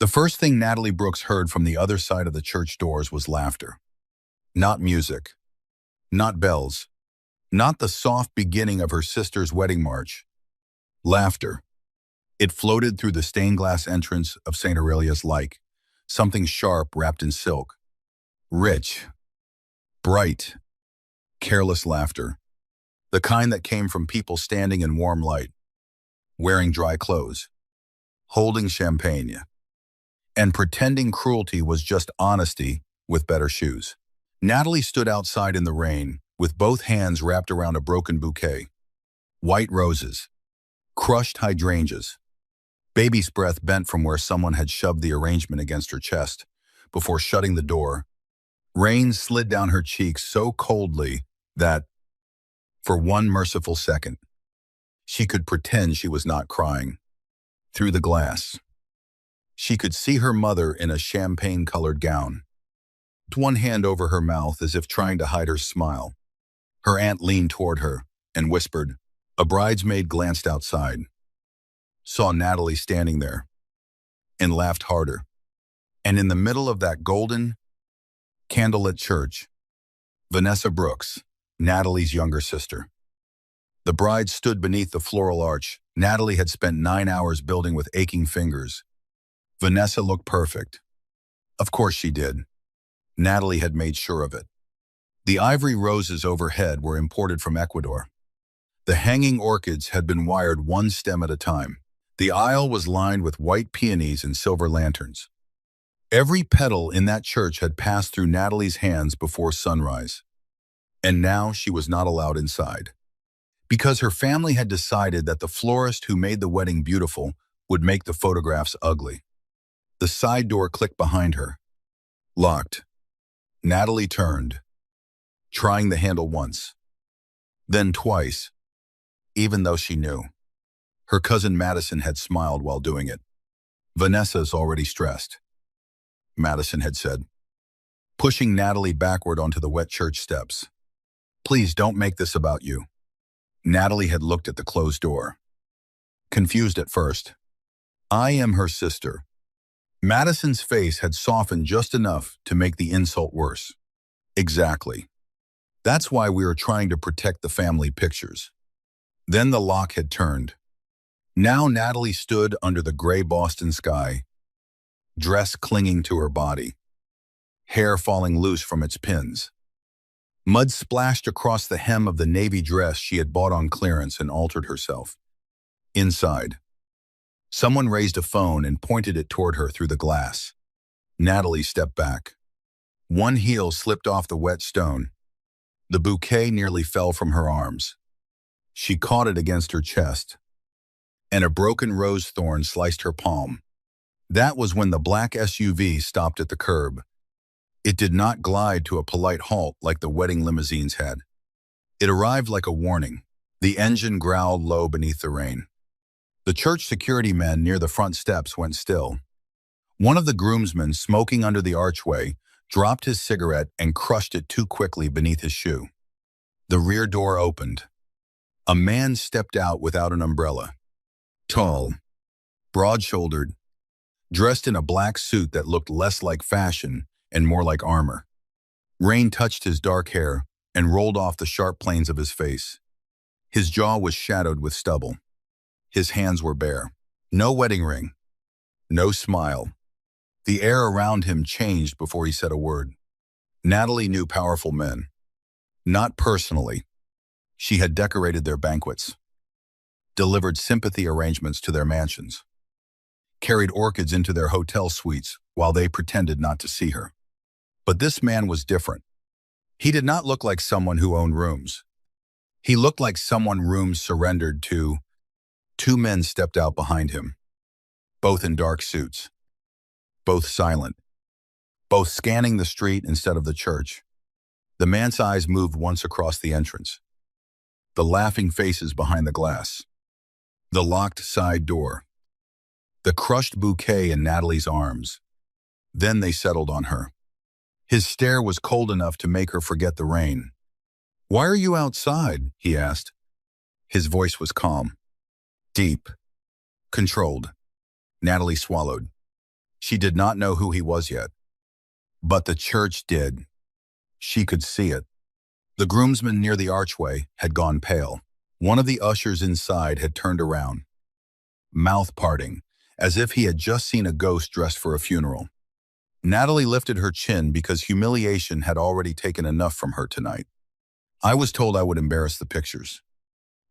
The first thing Natalie Brooks heard from the other side of the church doors was laughter. Not music, not bells, not the soft beginning of her sister's wedding march. Laughter. It floated through the stained glass entrance of St. Aurelia's like something sharp wrapped in silk. Rich, bright, careless laughter. The kind that came from people standing in warm light, wearing dry clothes, holding champagne, and pretending cruelty was just honesty with better shoes. Natalie stood outside in the rain, with both hands wrapped around a broken bouquet. White roses, crushed hydrangeas, baby's breath bent from where someone had shoved the arrangement against her chest before shutting the door. Rain slid down her cheeks so coldly that, for one merciful second, she could pretend she was not crying. Through the glass, she could see her mother in a champagne-colored gown, one hand over her mouth as if trying to hide her smile. Her aunt leaned toward her and whispered. A bridesmaid glanced outside, saw Natalie standing there, and laughed harder. And in the middle of that golden, candlelit church, Vanessa Brooks, Natalie's younger sister. The bride stood beneath the floral arch Natalie had spent 9 hours building with aching fingers. Vanessa looked perfect. Of course she did. Natalie had made sure of it. The ivory roses overhead were imported from Ecuador. The hanging orchids had been wired one stem at a time. The aisle was lined with white peonies and silver lanterns. Every petal in that church had passed through Natalie's hands before sunrise. And now she was not allowed inside. Because her family had decided that the florist who made the wedding beautiful would make the photographs ugly. The side door clicked behind her. Locked. Natalie turned, trying the handle once, then twice, even though she knew. Her cousin Madison had smiled while doing it. Vanessa's already stressed, Madison had said, pushing Natalie backward onto the wet church steps. Please don't make this about you. Natalie had looked at the closed door, confused at first. I am her sister. Madison's face had softened just enough to make the insult worse. Exactly. That's why we were trying to protect the family pictures. Then the lock had turned. Now Natalie stood under the gray Boston sky, dress clinging to her body, hair falling loose from its pins. Mud splashed across the hem of the navy dress she had bought on clearance and altered herself. Inside, someone raised a phone and pointed it toward her through the glass. Natalie stepped back. One heel slipped off the wet stone. The bouquet nearly fell from her arms. She caught it against her chest, and a broken rose thorn sliced her palm. That was when the black SUV stopped at the curb. It did not glide to a polite halt like the wedding limousines had. It arrived like a warning. The engine growled low beneath the rain. The church security men near the front steps went still. One of the groomsmen, smoking under the archway, dropped his cigarette and crushed it too quickly beneath his shoe. The rear door opened. A man stepped out without an umbrella. Tall, broad-shouldered, dressed in a black suit that looked less like fashion and more like armor. Rain touched his dark hair and rolled off the sharp planes of his face. His jaw was shadowed with stubble. His hands were bare. No wedding ring. No smile. The air around him changed before he said a word. Natalie knew powerful men. Not personally. She had decorated their banquets, delivered sympathy arrangements to their mansions, carried orchids into their hotel suites while they pretended not to see her. But this man was different. He did not look like someone who owned rooms. He looked like someone rooms surrendered to. Two men stepped out behind him, both in dark suits, both silent, both scanning the street instead of the church. The man's eyes moved once across the entrance, the laughing faces behind the glass, the locked side door, the crushed bouquet in Natalie's arms. Then they settled on her. His stare was cold enough to make her forget the rain. "Why are you outside?" he asked. His voice was calm, deep, controlled. Natalie swallowed. She did not know who he was yet, but the church did. She could see it. The groomsman near the archway had gone pale. One of the ushers inside had turned around, mouth parting, as if he had just seen a ghost dressed for a funeral. Natalie lifted her chin because humiliation had already taken enough from her tonight. I was told I would embarrass the pictures.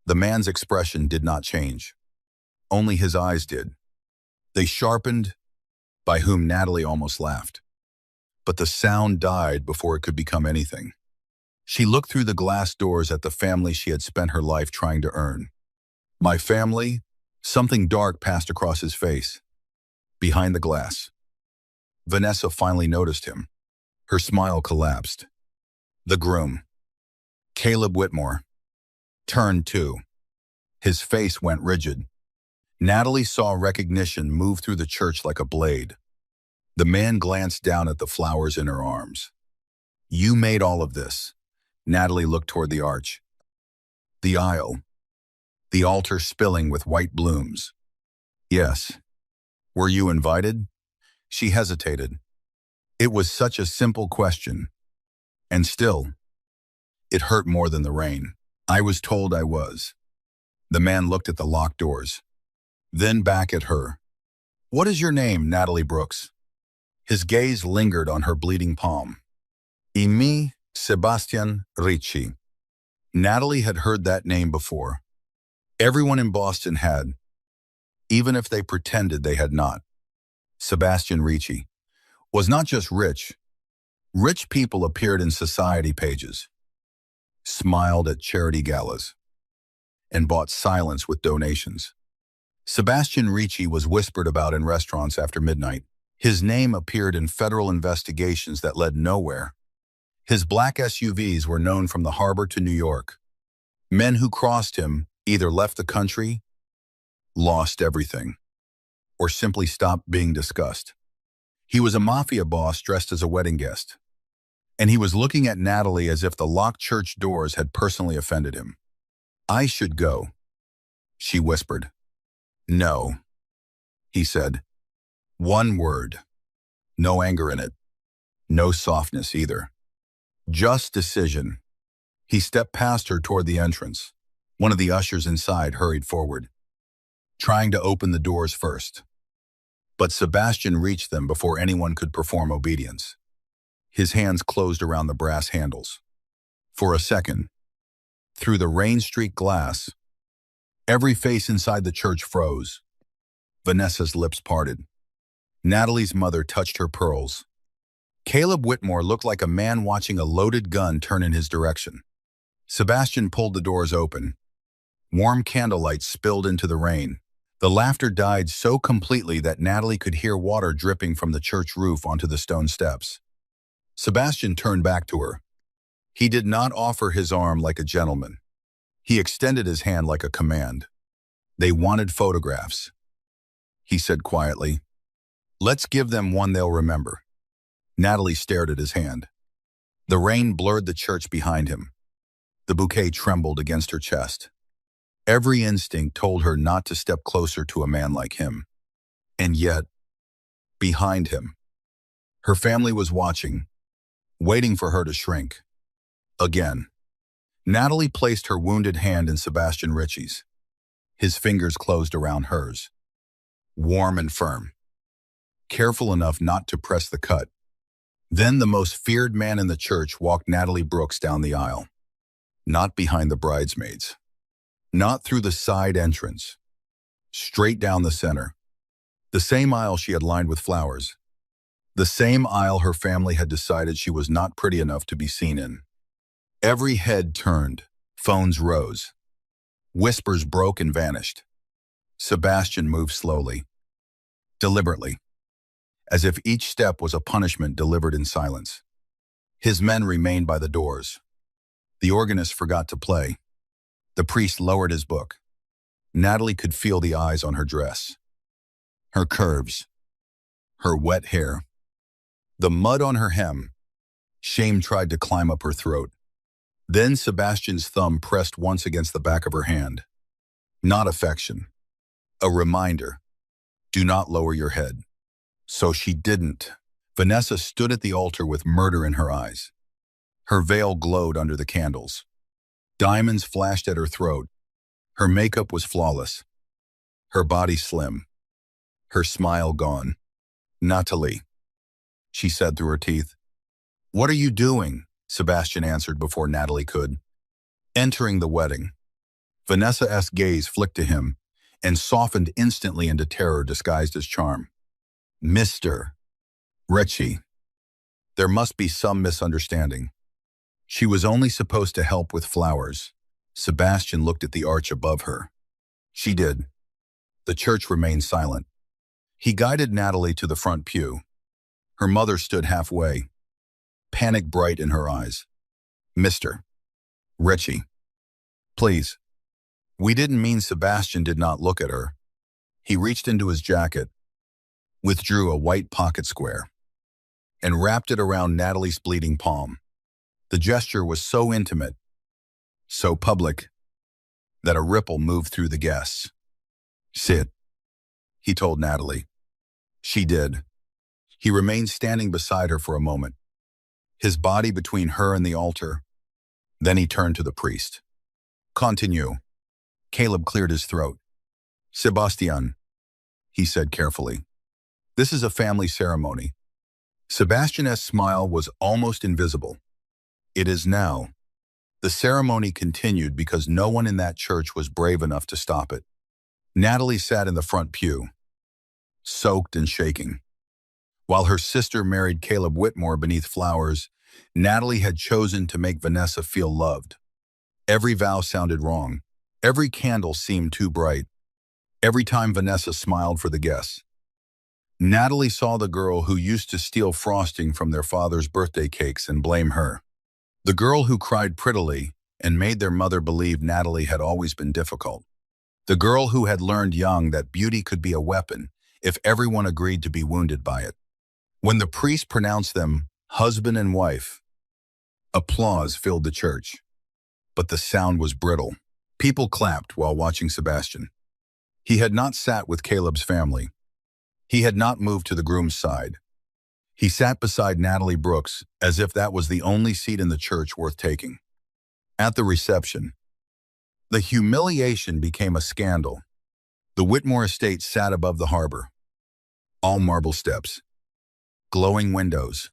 The man's expression did not change. Only his eyes did. They sharpened, by whom Natalie almost laughed. But the sound died before it could become anything. She looked through the glass doors at the family she had spent her life trying to earn. My family? Something dark passed across his face. Behind the glass. Vanessa finally noticed him. Her smile collapsed. The groom, Caleb Whitmore, turned too. His face went rigid. Natalie saw recognition move through the church like a blade. The man glanced down at the flowers in her arms. You made all of this. Natalie looked toward the arch. The aisle. The altar spilling with white blooms. Yes. Were you invited? She hesitated. It was such a simple question. And still, it hurt more than the rain. I was told I was. The man looked at the locked doors, then back at her. What is your name, Natalie Brooks? His gaze lingered on her bleeding palm. Me, Sebastian Ricci. Natalie had heard that name before. Everyone in Boston had, even if they pretended they had not. Sebastian Ricci was not just rich. Rich people appeared in society pages, smiled at charity galas, and bought silence with donations. Sebastian Ricci was whispered about in restaurants after midnight. His name appeared in federal investigations that led nowhere. His black SUVs were known from the harbor to New York. Men who crossed him either left the country, lost everything, or simply stopped being discussed. He was a mafia boss dressed as a wedding guest, and he was looking at Natalie as if the locked church doors had personally offended him. I should go, she whispered. No, he said. One word. No anger in it. No softness either. Just decision. He stepped past her toward the entrance. One of the ushers inside hurried forward, trying to open the doors first. But Sebastian reached them before anyone could perform obedience. His hands closed around the brass handles. For a second, through the rain-streaked glass, every face inside the church froze. Vanessa's lips parted. Natalie's mother touched her pearls. Caleb Whitmore looked like a man watching a loaded gun turn in his direction. Sebastian pulled the doors open. Warm candlelight spilled into the rain. The laughter died so completely that Natalie could hear water dripping from the church roof onto the stone steps. Sebastian turned back to her. He did not offer his arm like a gentleman. He extended his hand like a command. They wanted photographs, he said quietly. Let's give them one they'll remember. Natalie stared at his hand. The rain blurred the church behind him. The bouquet trembled against her chest. Every instinct told her not to step closer to a man like him. And yet, behind him, her family was watching, waiting for her to shrink. Again, Natalie placed her wounded hand in Sebastian Ricci's. His fingers closed around hers, warm and firm, careful enough not to press the cut. Then the most feared man in the church walked Natalie Brooks down the aisle. Not behind the bridesmaids. Not through the side entrance. Straight down the center. The same aisle she had lined with flowers. The same aisle her family had decided she was not pretty enough to be seen in. Every head turned. Phones rose. Whispers broke and vanished. Sebastian moved slowly, deliberately, as if each step was a punishment delivered in silence. His men remained by the doors. The organist forgot to play. The priest lowered his book. Natalie could feel the eyes on her dress, her curves, her wet hair, the mud on her hem. Shame tried to climb up her throat. Then Sebastian's thumb pressed once against the back of her hand. Not affection. A reminder. Do not lower your head. So she didn't. Vanessa stood at the altar with murder in her eyes. Her veil glowed under the candles. Diamonds flashed at her throat. Her makeup was flawless. Her body slim. Her smile gone. "Natalie," she said through her teeth. "What are you doing?" Sebastian answered before Natalie could. "Entering the wedding." Vanessa's gaze flicked to him and softened instantly into terror disguised as charm. "Mr. Ricci." There must be some misunderstanding. She was only supposed to help with flowers. Sebastian looked at the arch above her. She did. The church remained silent. He guided Natalie to the front pew. Her mother stood halfway, panic bright in her eyes. "Mr. Ricci, please." We didn't mean Sebastian did not look at her. He reached into his jacket, withdrew a white pocket square, and wrapped it around Natalie's bleeding palm. The gesture was so intimate, so public, that a ripple moved through the guests. "Sit," he told Natalie. She did. He remained standing beside her for a moment, his body between her and the altar. Then he turned to the priest. "Continue." Caleb cleared his throat. "Sebastian," he said carefully. "This is a family ceremony." Sebastian's smile was almost invisible. "It is now." The ceremony continued because no one in that church was brave enough to stop it. Natalie sat in the front pew, soaked and shaking. While her sister married Caleb Whitmore beneath flowers, Natalie had chosen to make Vanessa feel loved. Every vow sounded wrong. Every candle seemed too bright. Every time Vanessa smiled for the guests. Natalie saw the girl who used to steal frosting from their father's birthday cakes and blame her. The girl who cried prettily and made their mother believe Natalie had always been difficult. The girl who had learned young that beauty could be a weapon if everyone agreed to be wounded by it. When the priest pronounced them husband and wife, applause filled the church. But the sound was brittle. People clapped while watching Sebastian. He had not sat with Caleb's family. He had not moved to the groom's side. He sat beside Natalie Brooks as if that was the only seat in the church worth taking. At the reception, the humiliation became a scandal. The Whitmore estate sat above the harbor. All marble steps, glowing windows,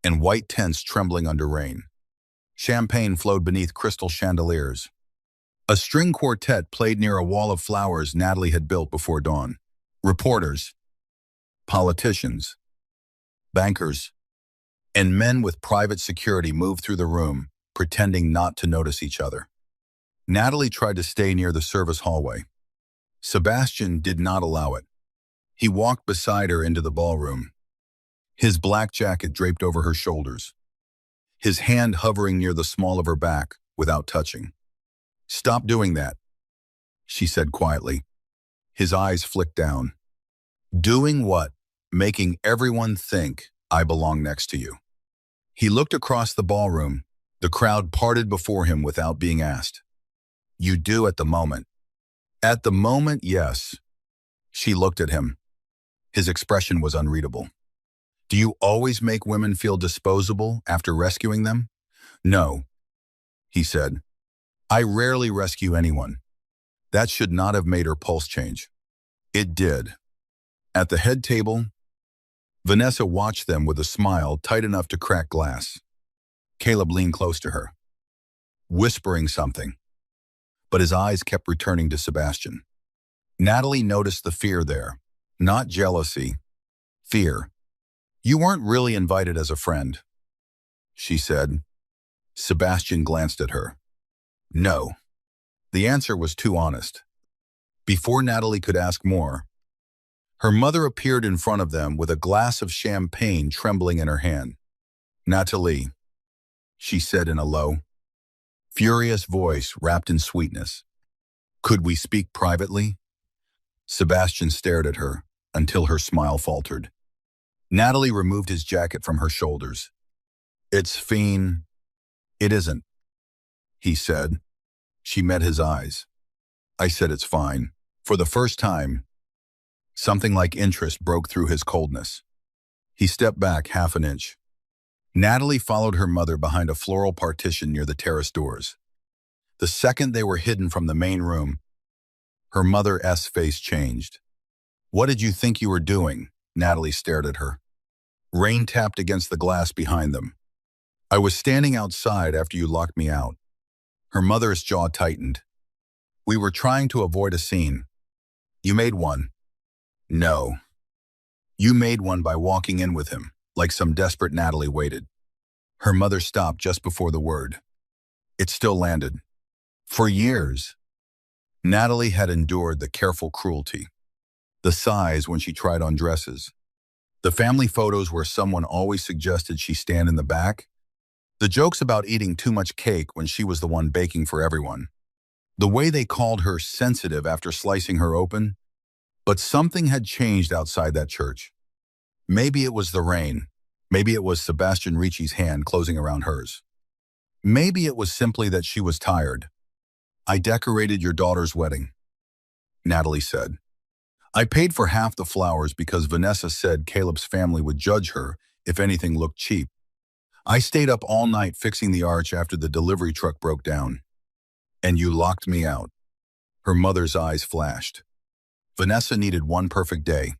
and white tents trembling under rain. Champagne flowed beneath crystal chandeliers. A string quartet played near a wall of flowers Natalie had built before dawn. Reporters, politicians, bankers, and men with private security moved through the room, pretending not to notice each other. Natalie tried to stay near the service hallway. Sebastian did not allow it. He walked beside her into the ballroom, his black jacket draped over her shoulders, his hand hovering near the small of her back without touching. "Stop doing that," she said quietly. His eyes flicked down. "Doing what? Making everyone think I belong next to you." He looked across the ballroom. The crowd parted before him without being asked. "You do at the moment." "At the moment, yes." She looked at him. His expression was unreadable. "Do you always make women feel disposable after rescuing them?" "No," he said. "I rarely rescue anyone." That should not have made her pulse change. It did. At the head table, Vanessa watched them with a smile tight enough to crack glass. Caleb leaned close to her, whispering something, but his eyes kept returning to Sebastian. Natalie noticed the fear there, not jealousy, fear. "You weren't really invited as a friend," she said. Sebastian glanced at her. "No." The answer was too honest. Before Natalie could ask more, her mother appeared in front of them with a glass of champagne trembling in her hand. "Natalie," she said in a low, furious voice wrapped in sweetness. "Could we speak privately?" Sebastian stared at her until her smile faltered. Natalie removed his jacket from her shoulders. "It's fine." "It isn't," he said. She met his eyes. "I said it's fine." For the first time, Something like interest broke through his coldness. He stepped back half an inch. Natalie followed her mother behind a floral partition near the terrace doors. The second they were hidden from the main room, her mother's face changed. "What did you think you were doing?" Natalie stared at her. Rain tapped against the glass behind them. "I was standing outside after you locked me out." Her mother's jaw tightened. "We were trying to avoid a scene." "You made one." "No. You made one by walking in with him." Like some desperate, Natalie waited. Her mother stopped just before the word. It still landed. For years, Natalie had endured the careful cruelty. The sighs when she tried on dresses. The family photos where someone always suggested she stand in the back. The jokes about eating too much cake when she was the one baking for everyone. The way they called her sensitive after slicing her open. But something had changed outside that church. Maybe it was the rain. Maybe it was Sebastian Ricci's hand closing around hers. Maybe it was simply that she was tired. "I decorated your daughter's wedding," Natalie said. "I paid for half the flowers because Vanessa said Caleb's family would judge her if anything looked cheap. I stayed up all night fixing the arch after the delivery truck broke down. And you locked me out." Her mother's eyes flashed. Vanessa needed one perfect day.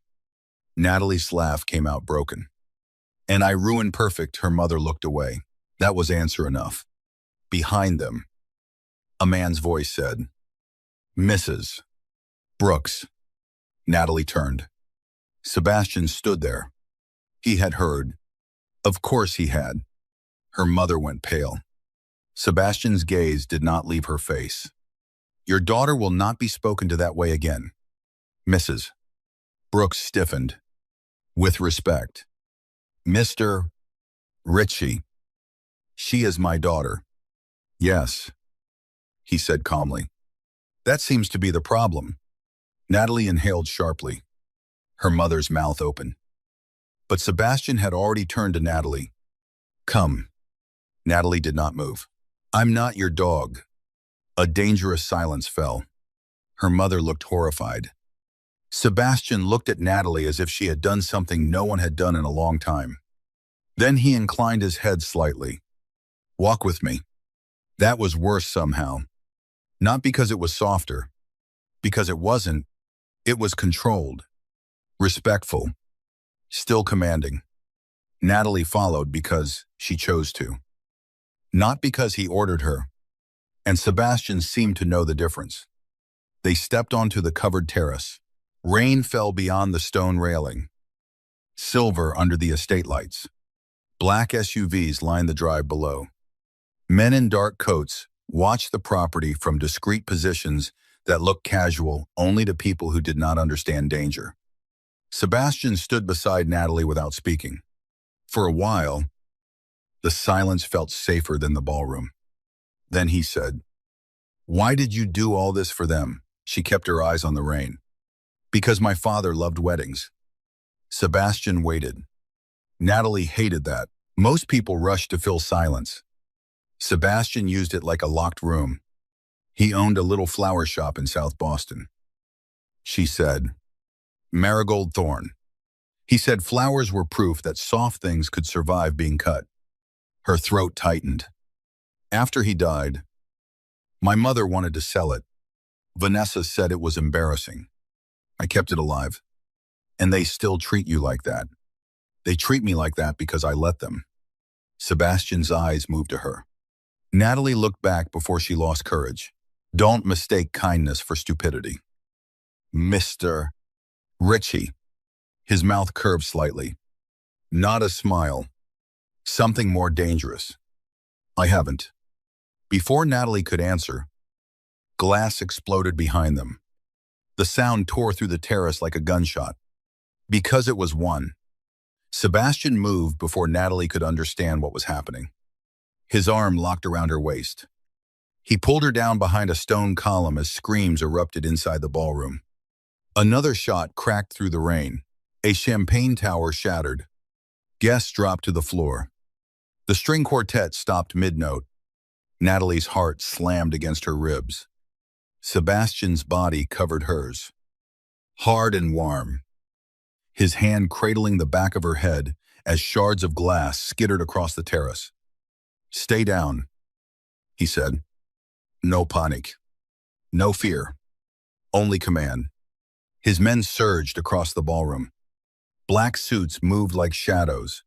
Natalie's laugh came out broken. "And I ruined perfect." Her mother looked away. That was answer enough. Behind them, a man's voice said, "Mrs. Brooks." Natalie turned. Sebastian stood there. He had heard. Of course he had. Her mother went pale. Sebastian's gaze did not leave her face. "Your daughter will not be spoken to that way again." Mrs. Brooks stiffened. "With respect. Mr. Ricci. She is my daughter." "Yes," he said calmly. "That seems to be the problem." Natalie inhaled sharply. Her mother's mouth open. But Sebastian had already turned to Natalie. "Come." Natalie did not move. "I'm not your dog." A dangerous silence fell. Her mother looked horrified. Sebastian looked at Natalie as if she had done something no one had done in a long time. Then he inclined his head slightly. "Walk with me." That was worse somehow. Not because it was softer. Because it wasn't. It was controlled. Respectful. Still commanding. Natalie followed because she chose to. Not because he ordered her. And Sebastian seemed to know the difference. They stepped onto the covered terrace. Rain fell beyond the stone railing. Silver under the estate lights. Black SUVs lined the drive below. Men in dark coats watched the property from discreet positions that looked casual only to people who did not understand danger. Sebastian stood beside Natalie without speaking. For a while, the silence felt safer than the ballroom. Then he said, "Why did you do all this for them?" She kept her eyes on the rain. "Because my father loved weddings." Sebastian waited. Natalie hated that. Most people rushed to fill silence. Sebastian used it like a locked room. He owned a little flower shop in South Boston. She said, "Marigold thorn." He said flowers were proof that soft things could survive being cut. Her throat tightened. After he died, my mother wanted to sell it. Vanessa said it was embarrassing. I kept it alive. And they still treat you like that. They treat me like that because I let them. Sebastian's eyes moved to her. Natalie looked back before she lost courage. "Don't mistake kindness for stupidity." "Mr. Ricci." His mouth curved slightly. Not a smile. Something more dangerous. "I haven't." Before Natalie could answer, glass exploded behind them. The sound tore through the terrace like a gunshot. Because it was one. Sebastian moved before Natalie could understand what was happening. His arm locked around her waist. He pulled her down behind a stone column as screams erupted inside the ballroom. Another shot cracked through the rain. A champagne tower shattered. Guests dropped to the floor. The string quartet stopped mid-note. Natalie's heart slammed against her ribs. Sebastian's body covered hers. Hard and warm. his hand cradling the back of her head as shards of glass skittered across the terrace. "Stay down," he said. "No panic. No fear. Only command." His men surged across the ballroom. Black suits moved like shadows.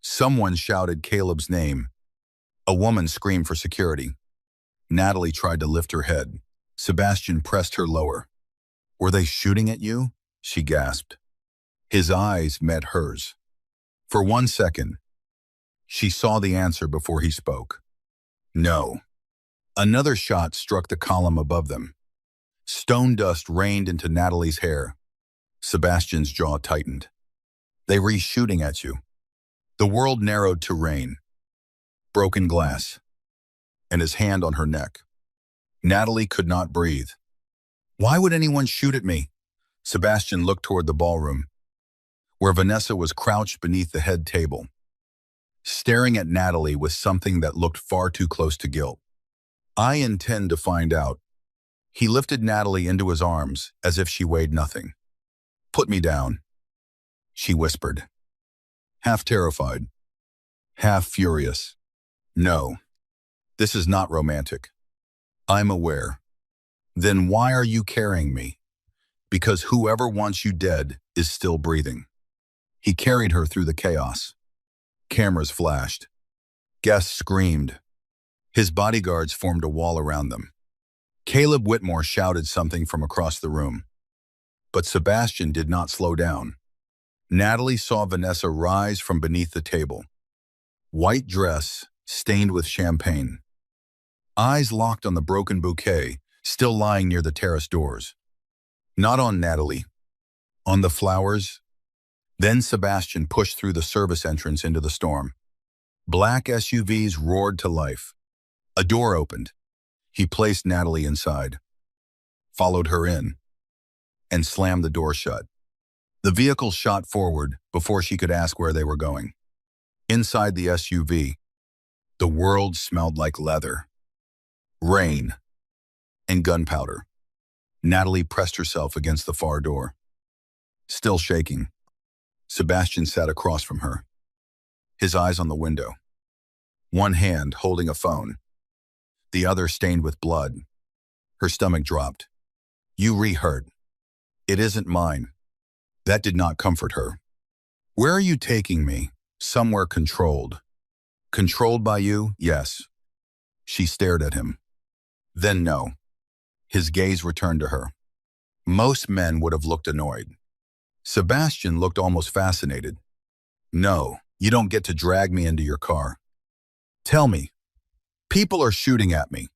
Someone shouted Caleb's name. A woman screamed for security. Natalie tried to lift her head. Sebastian pressed her lower. "Were they shooting at you?" she gasped. His eyes met hers. For 1 second, she saw the answer before he spoke. "No." Another shot struck the column above them. Stone dust rained into Natalie's hair. Sebastian's jaw tightened. "They were shooting at you." The world narrowed to rain. Broken glass. And his hand on her neck. Natalie could not breathe. "Why would anyone shoot at me?" Sebastian looked toward the ballroom, where Vanessa was crouched beneath the head table, staring at Natalie with something that looked far too close to guilt. "I intend to find out." He lifted Natalie into his arms as if she weighed nothing. "Put me down," she whispered, half terrified, half furious. "No, this is not romantic. I'm aware." "Then why are you carrying me?" "Because whoever wants you dead is still breathing." He carried her through the chaos. Cameras flashed. Guests screamed. His bodyguards formed a wall around them. Caleb Whitmore shouted something from across the room. But Sebastian did not slow down. Natalie saw Vanessa rise from beneath the table. White dress, stained with champagne. Eyes locked on the broken bouquet, still lying near the terrace doors. Not on Natalie. On the flowers. Then Sebastian pushed through the service entrance into the storm. Black SUVs roared to life. A door opened. He placed Natalie inside, followed her in, and slammed the door shut. The vehicle shot forward before she could ask where they were going. Inside the SUV, the world smelled like leather, rain, and gunpowder. Natalie pressed herself against the far door. Still shaking, Sebastian sat across from her, his eyes on the window, one hand holding a phone, the other stained with blood. Her stomach dropped. "You re-hurt. It isn't mine." That did not comfort her. "Where are you taking me?" "Somewhere controlled." "Controlled by you?" "Yes." She stared at him. Then no. His gaze returned to her. Most men would have looked annoyed. Sebastian looked almost fascinated. "No, you don't get to drag me into your car. Tell me. People are shooting at me."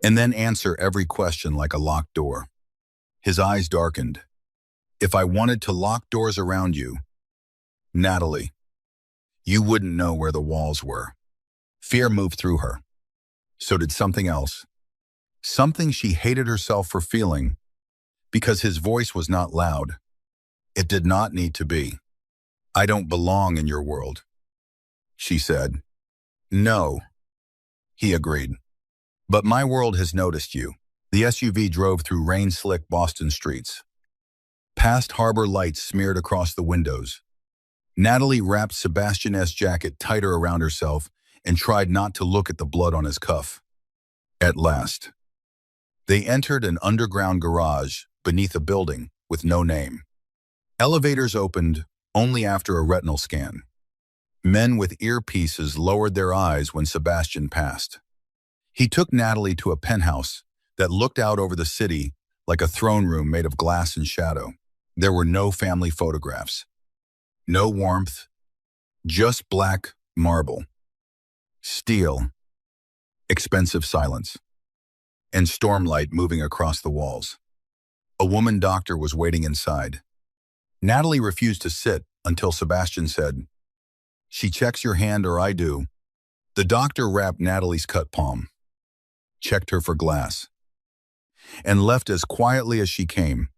And then answer every question like a locked door. His eyes darkened. "If I wanted to lock doors around you, Natalie, you wouldn't know where the walls were." Fear moved through her. So did something else. Something she hated herself for feeling, because his voice was not loud. It did not need to be. "I don't belong in your world," she said. "No," he agreed. "But my world has noticed you." The SUV drove through rain-slick Boston streets. Past harbor lights smeared across the windows. Natalie wrapped Sebastian's jacket tighter around herself and tried not to look at the blood on his cuff. At last, they entered an underground garage beneath a building with no name. Elevators opened only after a retinal scan. Men with earpieces lowered their eyes when Sebastian passed. He took Natalie to a penthouse that looked out over the city like a throne room made of glass and shadow. There were no family photographs. No warmth, just black marble, steel, expensive silence, and stormlight moving across the walls. A woman doctor was waiting inside. Natalie refused to sit until Sebastian said, "She checks your hand or I do." The doctor wrapped Natalie's cut palm, checked her for glass, and left as quietly as she came.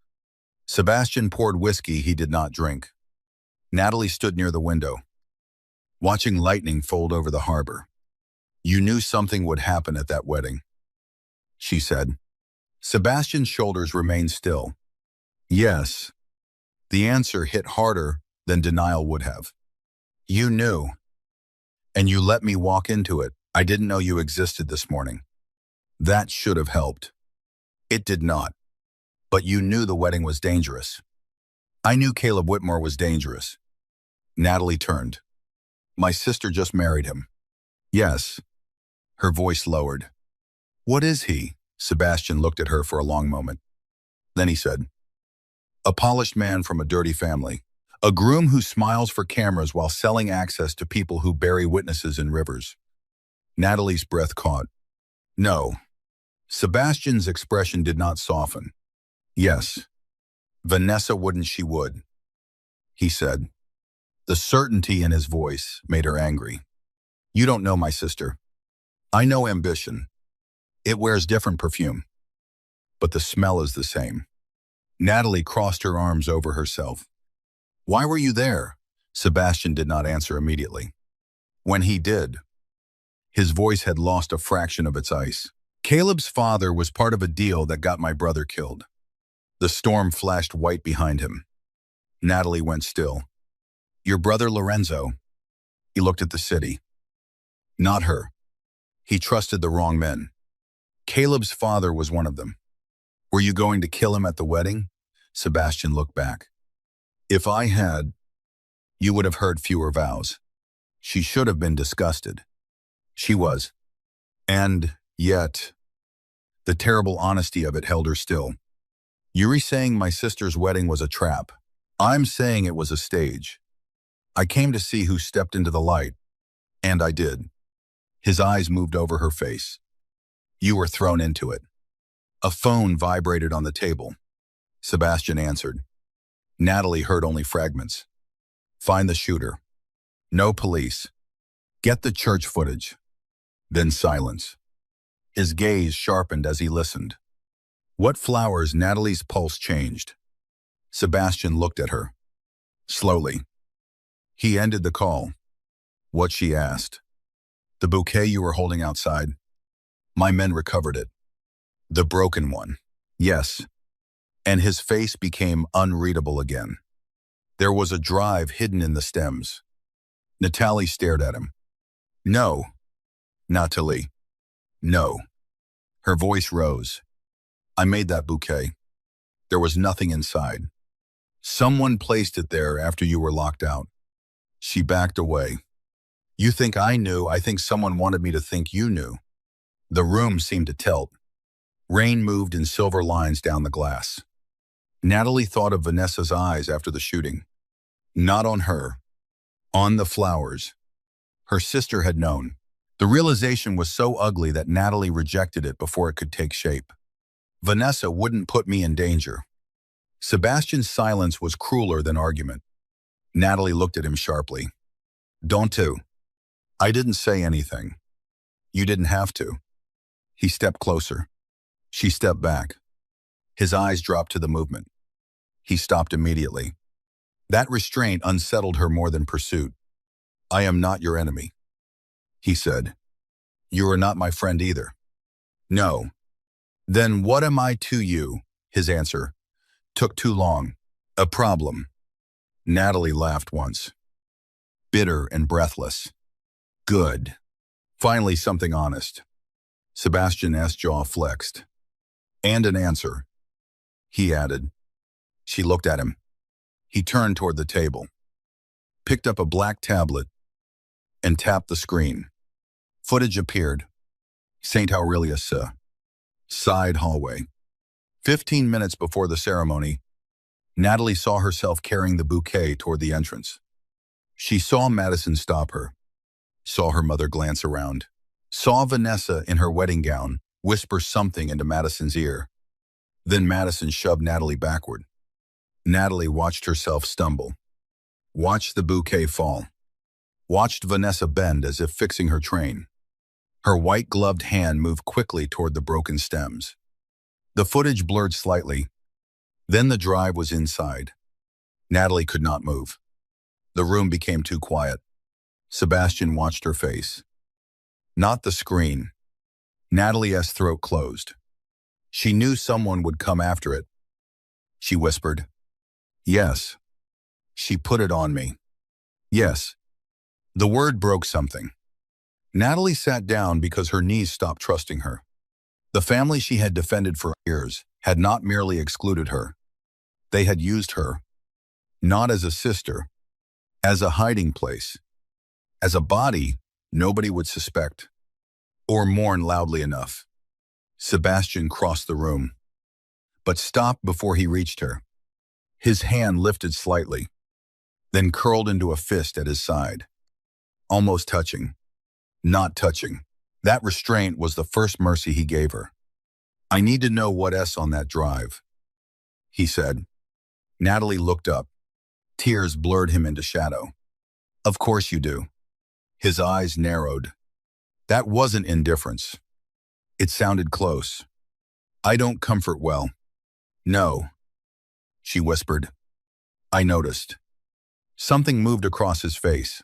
Sebastian poured whiskey he did not drink. Natalie stood near the window, watching lightning fold over the harbor. "You knew something would happen at that wedding," she said. Sebastian's shoulders remained still. "Yes, The answer hit harder than denial would have. You knew, and you let me walk into it. I didn't know you existed this morning. That should have helped. It did not. But you knew the wedding was dangerous. I knew Caleb Whitmore was dangerous. Natalie turned. My sister just married him. Yes. Her voice lowered. What is he? Sebastian looked at her for a long moment. Then he said, a polished man from a dirty family. A groom who smiles for cameras while selling access to people who bury witnesses in rivers. Natalie's breath caught. No. Sebastian's expression did not soften. Yes. Vanessa wouldn't, she would. He said. The certainty in his voice made her angry. You don't know my sister. I know ambition. It wears different perfume. But the smell is the same. Natalie crossed her arms over herself. Why were you there? Sebastian did not answer immediately. When he did, his voice had lost a fraction of its ice. Caleb's father was part of a deal that got my brother killed. The storm flashed white behind him. Natalie went still. Your brother Lorenzo. He looked at the city. Not her. He trusted the wrong men. Caleb's father was one of them. Were you going to kill him at the wedding? Sebastian looked back. If I had, you would have heard fewer vows. She should have been disgusted. She was. And yet, the terrible honesty of it held her still. You're saying my sister's wedding was a trap. I'm saying it was a stage. I came to see who stepped into the light, and I did. His eyes moved over her face. You were thrown into it. A phone vibrated on the table. Sebastian answered. Natalie heard only fragments. Find the shooter. No police. Get the church footage. Then silence. His gaze sharpened as he listened. What flowers? Natalie's pulse changed. Sebastian looked at her. Slowly. He ended the call. What? She asked. The bouquet you were holding outside. My men recovered it. The broken one. Yes. And his face became unreadable again. There was a drive hidden in the stems. Natalie stared at him. No. Natalie. No. Her voice rose. I made that bouquet. There was nothing inside. Someone placed it there after you were locked out. She backed away. You think I knew? I think someone wanted me to think you knew. The room seemed to tilt. Rain moved in silver lines down the glass. Natalie thought of Vanessa's eyes after the shooting. Not on her. On the flowers. Her sister had known. The realization was so ugly that Natalie rejected it before it could take shape. Vanessa wouldn't put me in danger. Sebastian's silence was crueler than argument. Natalie looked at him sharply. Don't you? I didn't say anything. You didn't have to. He stepped closer. She stepped back. His eyes dropped to the movement. He stopped immediately. That restraint unsettled her more than pursuit. I am not your enemy, he said. You are not my friend either. No. Then what am I to you? His answer. Took too long. A problem. Natalie laughed once. Bitter and breathless. Good. Finally something honest. Sebastian's jaw flexed. And an answer. He added. She looked at him. He turned toward the table, picked up a black tablet, and tapped the screen. Footage appeared. St. Aurelius' side hallway. 15 minutes before the ceremony, Natalie saw herself carrying the bouquet toward the entrance. She saw Madison stop her, saw her mother glance around, saw Vanessa in her wedding gown whisper something into Madison's ear. Then Madison shoved Natalie backward. Natalie watched herself stumble, watched the bouquet fall, watched Vanessa bend as if fixing her train. Her white-gloved hand moved quickly toward the broken stems. The footage blurred slightly. Then the drive was inside. Natalie could not move. The room became too quiet. Sebastian watched her face. Not the screen. Natalie's throat closed. She knew someone would come after it. She whispered, Yes. She put it on me. Yes. The word broke something. Natalie sat down because her knees stopped trusting her. The family she had defended for years had not merely excluded her. They had used her, not as a sister, as a hiding place, as a body nobody would suspect or mourn loudly enough. Sebastian crossed the room, but stopped before he reached her. His hand lifted slightly, then curled into a fist at his side, almost touching, not touching. That restraint was the first mercy he gave her. I need to know what's on that drive, he said. Natalie looked up. Tears blurred him into shadow. Of course you do. His eyes narrowed. That wasn't indifference. It sounded close. I don't comfort well. No, she whispered. I noticed. Something moved across his face.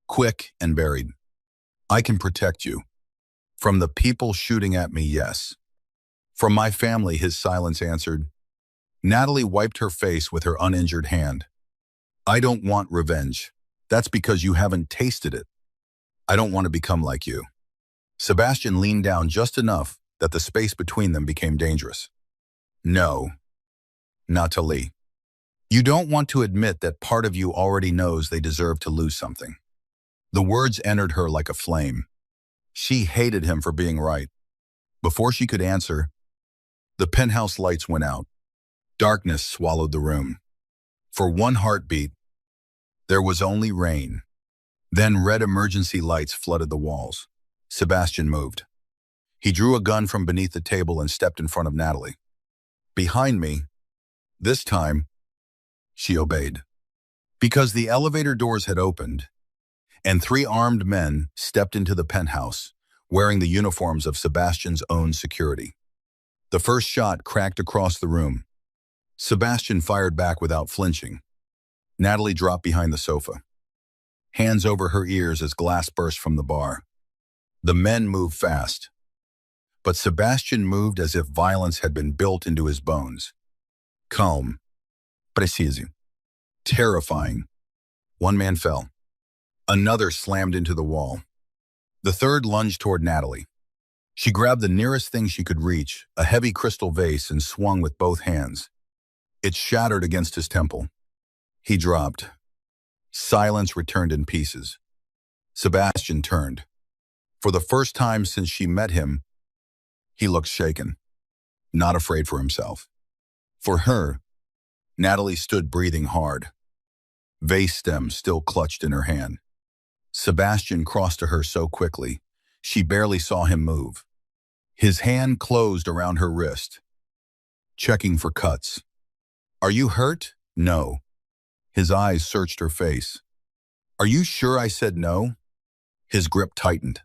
Quick and buried. I can protect you. From the people shooting at me, yes. From my family, his silence answered. Natalie wiped her face with her uninjured hand. I don't want revenge. That's because you haven't tasted it. I don't want to become like you. Sebastian leaned down just enough that the space between them became dangerous. No, Natalie. You don't want to admit that part of you already knows they deserve to lose something. The words entered her like a flame. She hated him for being right. Before she could answer, the penthouse lights went out. Darkness swallowed the room. For one heartbeat, there was only rain. Then red emergency lights flooded the walls. Sebastian moved. He drew a gun from beneath the table and stepped in front of Natalie. Behind me, this time, she obeyed. Because the elevator doors had opened, and 3 armed men stepped into the penthouse, wearing the uniforms of Sebastian's own security. The first shot cracked across the room. Sebastian fired back without flinching. Natalie dropped behind the sofa, hands over her ears as glass burst from the bar. The men moved fast, but Sebastian moved as if violence had been built into his bones. Calm, preciso, terrifying. One man fell. Another slammed into the wall. The third lunged toward Natalie. She grabbed the nearest thing she could reach, a heavy crystal vase, and swung with both hands. It shattered against his temple. He dropped. Silence returned in pieces. Sebastian turned. For the first time since she met him, he looked shaken, not afraid for himself. For her, Natalie stood breathing hard, vase stem still clutched in her hand. Sebastian crossed to her so quickly, she barely saw him move. His hand closed around her wrist, checking for cuts. Are you hurt? No. His eyes searched her face. Are you sure I said no? His grip tightened,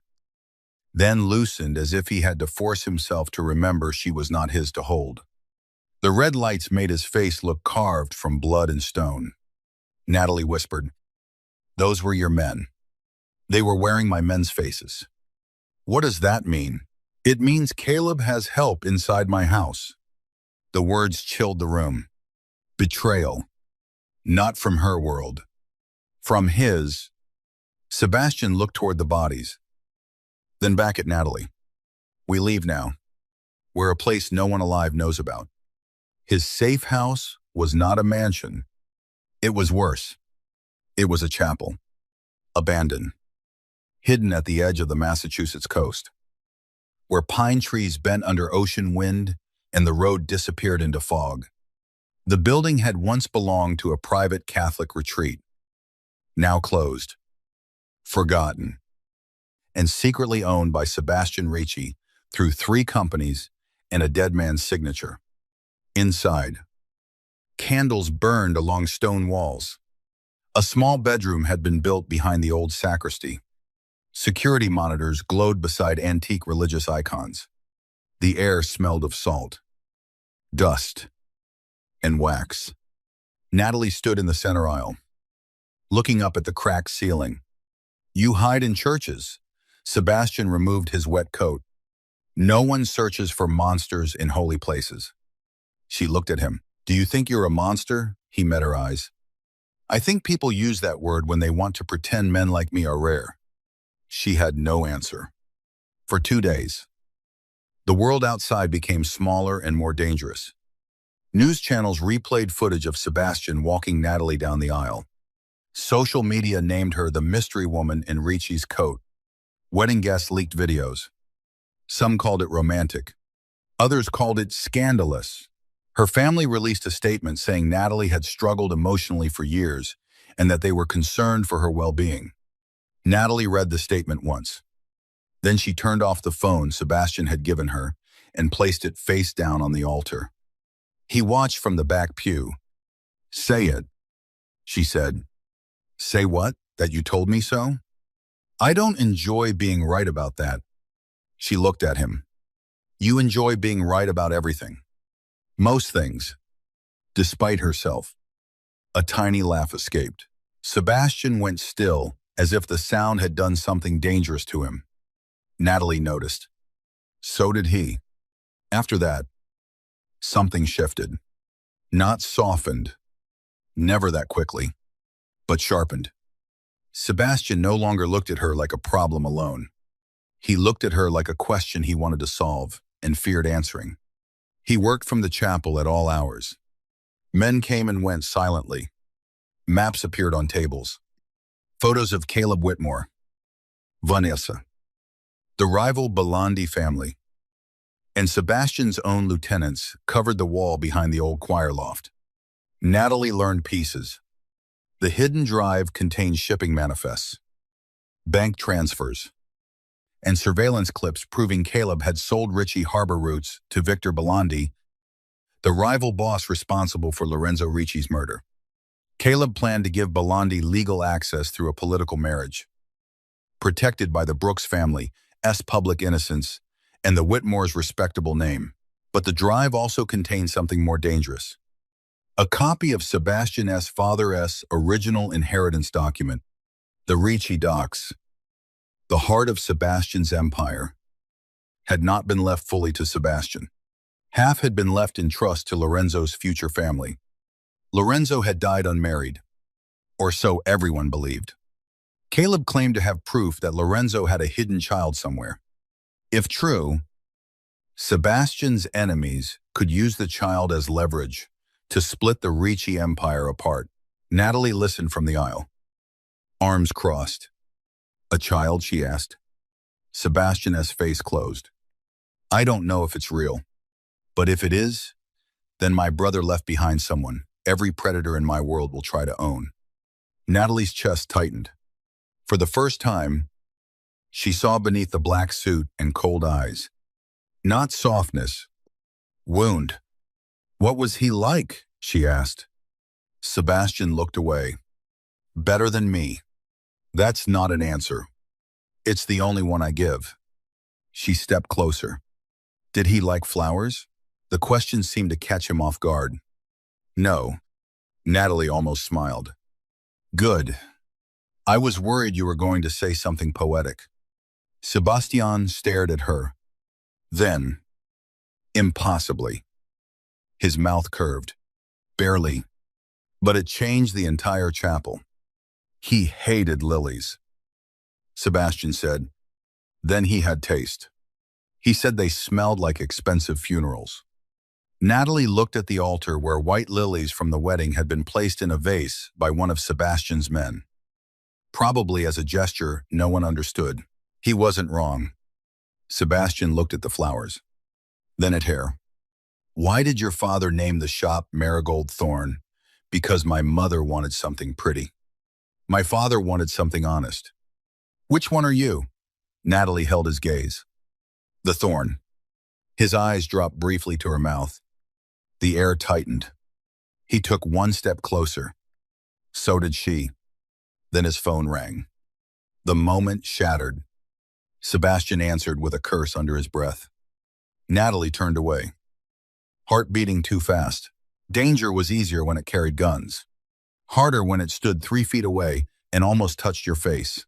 then loosened as if he had to force himself to remember she was not his to hold. The red lights made his face look carved from blood and stone. Natalie whispered, "Those were your men. They were wearing my men's faces." What does that mean? It means Caleb has help inside my house. The words chilled the room. Betrayal. Not from her world. From his. Sebastian looked toward the bodies, then back at Natalie. We leave now. We're a place no one alive knows about. His safe house was not a mansion. It was worse. It was a chapel. Abandoned. Hidden at the edge of the Massachusetts coast, where pine trees bent under ocean wind and the road disappeared into fog. The building had once belonged to a private Catholic retreat, now closed, forgotten, and secretly owned by Sebastian Ricci through 3 companies and a dead man's signature. Inside, candles burned along stone walls. A small bedroom had been built behind the old sacristy. Security monitors glowed beside antique religious icons. The air smelled of salt, dust, and wax. Natalie stood in the center aisle, looking up at the cracked ceiling. You hide in churches. Sebastian removed his wet coat. No one searches for monsters in holy places. She looked at him. Do you think you're a monster? He met her eyes. I think people use that word when they want to pretend men like me are rare. She had no answer. For 2 days, the world outside became smaller and more dangerous. News channels replayed footage of Sebastian walking Natalie down the aisle. Social media named her the mystery woman in Ricci's coat. Wedding guests leaked videos. Some called it romantic. Others called it scandalous. Her family released a statement saying Natalie had struggled emotionally for years and that they were concerned for her well-being. Natalie read the statement once. Then she turned off the phone Sebastian had given her and placed it face down on the altar. He watched from the back pew. "Say it," she said. "Say what? That you told me so?" "I don't enjoy being right about that." She looked at him. "You enjoy being right about everything." "Most things." Despite herself. A tiny laugh escaped. Sebastian went still, as if the sound had done something dangerous to him. Natalie noticed. So did he. After that, something shifted. Not softened, never that quickly, but sharpened. Sebastian no longer looked at her like a problem alone. He looked at her like a question he wanted to solve and feared answering. He worked from the chapel at all hours. Men came and went silently. Maps appeared on tables. Photos of Caleb Whitmore, Vanessa, the rival Belandi family, and Sebastian's own lieutenants covered the wall behind the old choir loft. Natalie learned pieces. The hidden drive contained shipping manifests, bank transfers, and surveillance clips proving Caleb had sold Ricci harbor routes to Victor Belandi, the rival boss responsible for Lorenzo Ricci's murder. Caleb planned to give Belandi legal access through a political marriage, protected by the Brooks family's public innocence and the Whitmore's respectable name. But the drive also contained something more dangerous. A copy of Sebastian's father's original inheritance document, the Ricci docs. The heart of Sebastian's empire had not been left fully to Sebastian. Half had been left in trust to Lorenzo's future family. Lorenzo had died unmarried, or so everyone believed. Caleb claimed to have proof that Lorenzo had a hidden child somewhere. If true, Sebastian's enemies could use the child as leverage to split the Ricci empire apart. Natalie listened from the aisle. Arms crossed. "A child?" she asked. Sebastian's face closed. "I don't know if it's real, but if it is, then my brother left behind someone every predator in my world will try to own." Natalie's chest tightened. For the first time, she saw beneath the black suit and cold eyes. Not softness, wound. "What was he like?" she asked. Sebastian looked away. "Better than me." "That's not an answer. It's the only one I give." She stepped closer. "Did he like flowers?" The question seemed to catch him off guard. "No." Natalie almost smiled. "Good. I was worried you were going to say something poetic." Sebastian stared at her. Then, impossibly, his mouth curved. Barely. But it changed the entire chapel. He hated lilies. Sebastian said. Then he had taste. He said they smelled like expensive funerals. Natalie looked at the altar where white lilies from the wedding had been placed in a vase by one of Sebastian's men. Probably as a gesture no one understood. He wasn't wrong. Sebastian looked at the flowers, then at hair. "Why did your father name the shop Marigold Thorn?" "Because my mother wanted something pretty. My father wanted something honest." "Which one are you?" Natalie held his gaze. "The thorn." His eyes dropped briefly to her mouth. The air tightened. He took one step closer. So did she. Then his phone rang. The moment shattered. Sebastian answered with a curse under his breath. Natalie turned away. Heart beating too fast. Danger was easier when it carried guns. Harder when it stood 3 feet away and almost touched your face.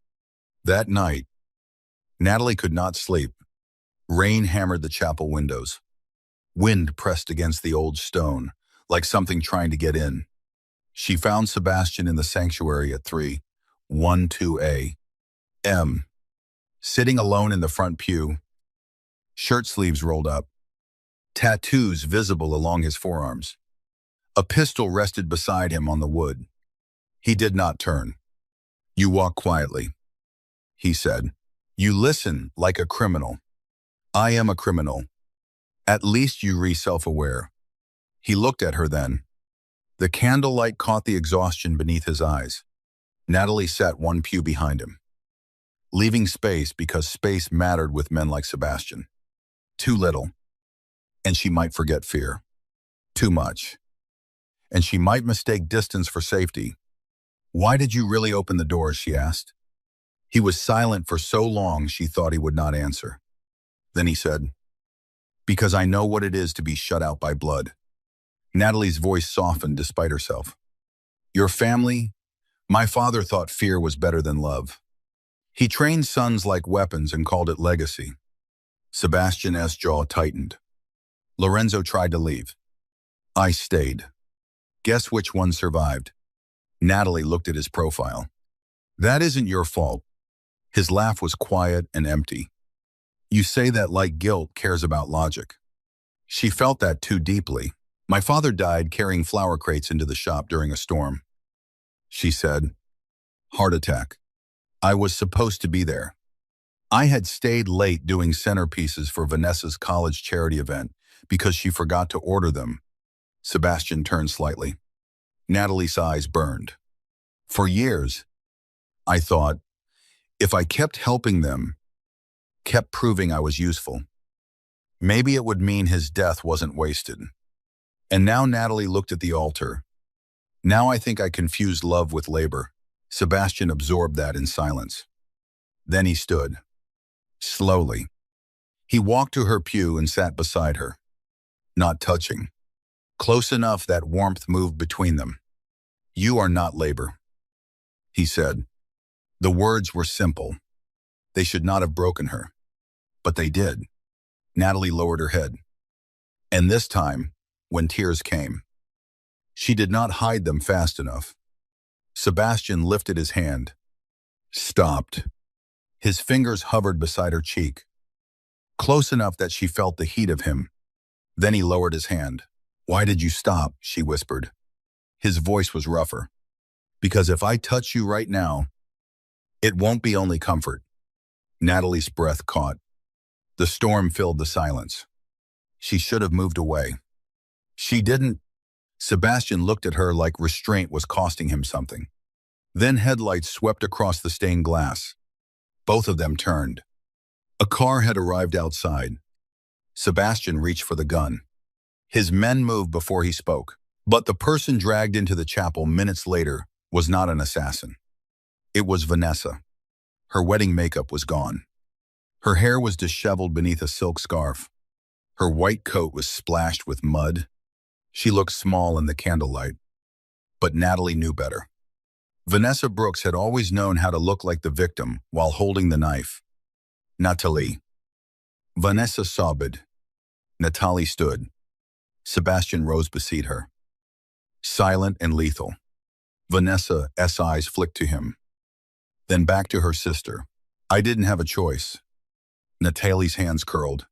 That night, Natalie could not sleep. Rain hammered the chapel windows. Wind pressed against the old stone, like something trying to get in. She found Sebastian in the sanctuary at 3:12 a.m., sitting alone in the front pew, shirt sleeves rolled up, tattoos visible along his forearms. A pistol rested beside him on the wood. He did not turn. "You walk quietly," he said. "You listen like a criminal." "I am a criminal. At least you self-aware." He looked at her then. The candlelight caught the exhaustion beneath his eyes. Natalie sat one pew behind him, leaving space because space mattered with men like Sebastian. Too little, and she might forget fear. Too much, and she might mistake distance for safety. "Why did you really open the doors?" she asked. He was silent for so long she thought he would not answer. Then he said, "Because I know what it is to be shut out by blood." Natalie's voice softened despite herself. "Your family? My father thought fear was better than love. He trained sons like weapons and called it legacy." Sebastian's jaw tightened. Lorenzo tried to leave. "I stayed. Guess which one survived?" Natalie looked at his profile. "That isn't your fault." His laugh was quiet and empty. "You say that like guilt cares about logic." She felt that too deeply. "My father died carrying flower crates into the shop during a storm," she said. "Heart attack. I was supposed to be there. I had stayed late doing centerpieces for Vanessa's college charity event because she forgot to order them." Sebastian turned slightly. Natalie's eyes burned. "For years, I thought, if I kept helping them, kept proving I was useful, maybe it would mean his death wasn't wasted." And now Natalie looked at the altar. "Now I think I confused love with labor." Sebastian absorbed that in silence. Then he stood. Slowly. He walked to her pew and sat beside her. Not touching. Close enough that warmth moved between them. "You are not labor," he said. The words were simple. They should not have broken her. But they did. Natalie lowered her head. And this time, when tears came, she did not hide them fast enough. Sebastian lifted his hand. Stopped. His fingers hovered beside her cheek, close enough that she felt the heat of him. Then he lowered his hand. "Why did you stop?" she whispered. His voice was rougher. "Because if I touch you right now, it won't be only comfort." Natalie's breath caught. The storm filled the silence. She should have moved away. She didn't. Sebastian looked at her like restraint was costing him something. Then headlights swept across the stained glass. Both of them turned. A car had arrived outside. Sebastian reached for the gun. His men moved before he spoke. But the person dragged into the chapel minutes later was not an assassin. It was Vanessa. Her wedding makeup was gone. Her hair was disheveled beneath a silk scarf. Her white coat was splashed with mud. She looked small in the candlelight. But Natalie knew better. Vanessa Brooks had always known how to look like the victim while holding the knife. Natalie. Vanessa sobbed. Natalie stood. Sebastian rose beside her. Silent and lethal. Vanessa's eyes flicked to him. Then back to her sister. "I didn't have a choice." Natalie's hands curled.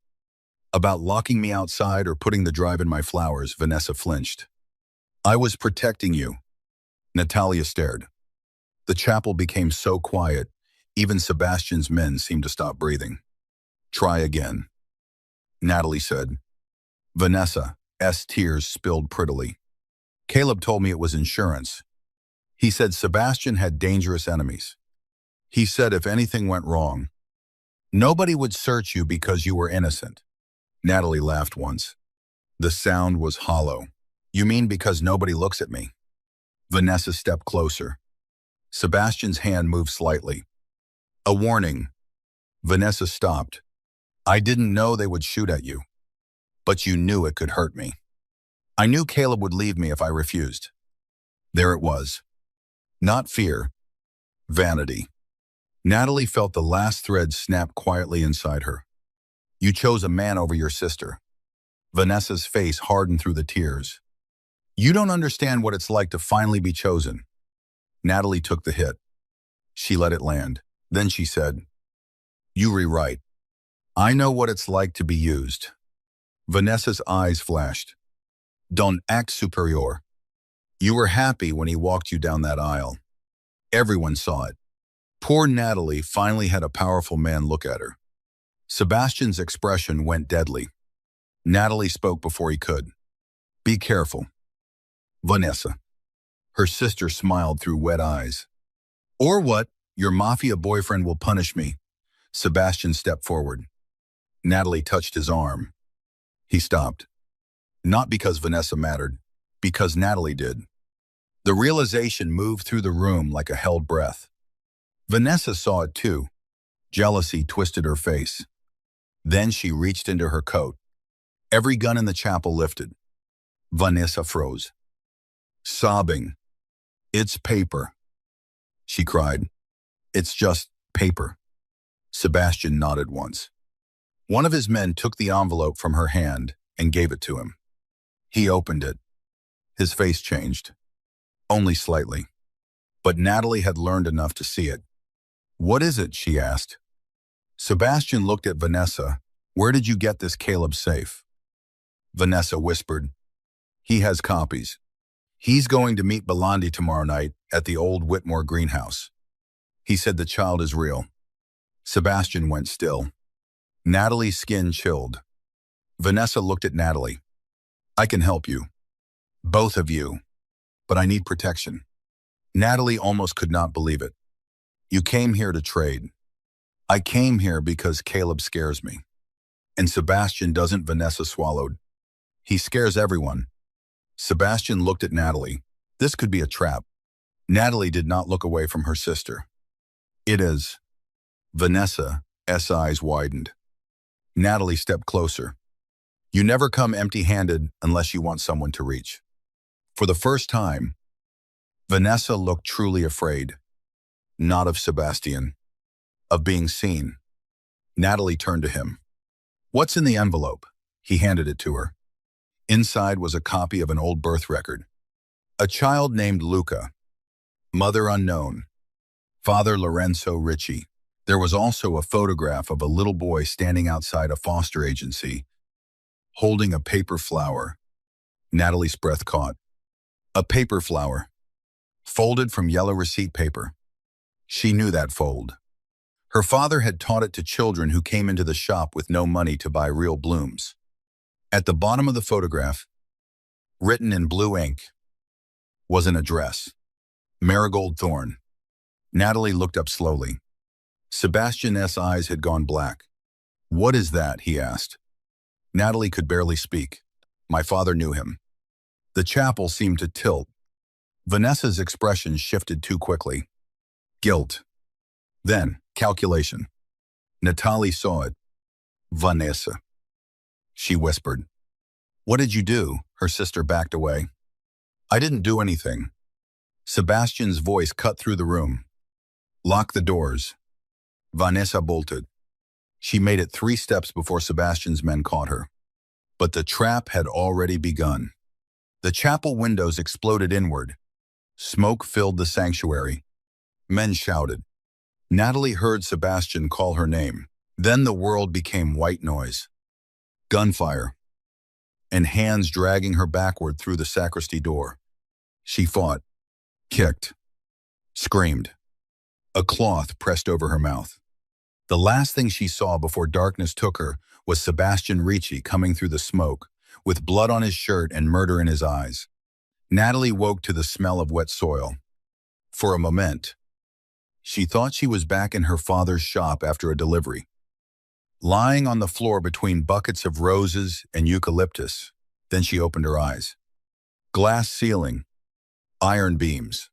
"About locking me outside or putting the drive in my flowers," Vanessa flinched. "I was protecting you." Natalia stared. The chapel became so quiet, even Sebastian's men seemed to stop breathing. "Try again," Natalie said. Vanessa's tears spilled prettily. "Caleb told me it was insurance. He said Sebastian had dangerous enemies. He said if anything went wrong, nobody would search you because you were innocent." Natalie laughed once. The sound was hollow. "You mean because nobody looks at me?" Vanessa stepped closer. Sebastian's hand moved slightly. "A warning." Vanessa stopped. "I didn't know they would shoot at you. But you knew it could hurt me. I knew Caleb would leave me if I refused." There it was. Not fear. Vanity. Natalie felt the last thread snap quietly inside her. "You chose a man over your sister." Vanessa's face hardened through the tears. You don't understand what it's like to finally be chosen. Natalie took the hit. She let it land. Then she said, "You rewrite. I know what it's like to be used." Vanessa's eyes flashed. "Don't act superior. You were happy when he walked you down that aisle. Everyone saw it." Poor Natalie finally had a powerful man look at her. Sebastian's expression went deadly. Natalie spoke before he could. "Be careful." "Vanessa." Her sister smiled through wet eyes. "Or what? Your mafia boyfriend will punish me." Sebastian stepped forward. Natalie touched his arm. He stopped. Not because Vanessa mattered, because Natalie did. The realization moved through the room like a held breath. Vanessa saw it too. Jealousy twisted her face. Then she reached into her coat. Every gun in the chapel lifted. Vanessa froze. Sobbing. "It's paper," she cried. "It's just paper." Sebastian nodded once. One of his men took the envelope from her hand and gave it to him. He opened it. His face changed. Only slightly. But Natalie had learned enough to see it. "What is it?" she asked. Sebastian looked at Vanessa. "Where did you get this Caleb safe?" Vanessa whispered, "He has copies. He's going to meet Belandi tomorrow night at the old Whitmore greenhouse. He said the child is real." Sebastian went still. Natalie's skin chilled. Vanessa looked at Natalie. "I can help you. Both of you. But I need protection." Natalie almost could not believe it. "You came here to trade." "I came here because Caleb scares me." "And Sebastian doesn't," Vanessa swallowed. "He scares everyone." Sebastian looked at Natalie. This could be a trap. Natalie did not look away from her sister. "It is." Vanessa's eyes widened. Natalie stepped closer. "You never come empty-handed unless you want someone to reach." For the first time, Vanessa looked truly afraid. Not of Sebastian. Of being seen. Natalie turned to him. "What's in the envelope?" He handed it to her. Inside was a copy of an old birth record. A child named Luca. Mother unknown. Father Lorenzo Ricci. There was also a photograph of a little boy standing outside a foster agency, holding a paper flower. Natalie's breath caught. A paper flower. Folded from yellow receipt paper. She knew that fold. Her father had taught it to children who came into the shop with no money to buy real blooms. At the bottom of the photograph, written in blue ink, was an address. Marigold Thorn. Natalie looked up slowly. Sebastian's eyes had gone black. "What is that?" he asked. Natalie could barely speak. "My father knew him." The chapel seemed to tilt. Vanessa's expression shifted too quickly. Guilt. Then, calculation. Natalie saw it. "Vanessa." She whispered. "What did you do?" Her sister backed away. "I didn't do anything." Sebastian's voice cut through the room. "Lock the doors." Vanessa bolted. She made it 3 steps before Sebastian's men caught her. But the trap had already begun. The chapel windows exploded inward. Smoke filled the sanctuary. Men shouted. Natalie heard Sebastian call her name. Then the world became white noise. Gunfire. And hands dragging her backward through the sacristy door. She fought. Kicked. Screamed. A cloth pressed over her mouth. The last thing she saw before darkness took her was Sebastian Ricci coming through the smoke, with blood on his shirt and murder in his eyes. Natalie woke to the smell of wet soil. For a moment, she thought she was back in her father's shop after a delivery. Lying on the floor between buckets of roses and eucalyptus, then she opened her eyes. Glass ceiling. Iron beams.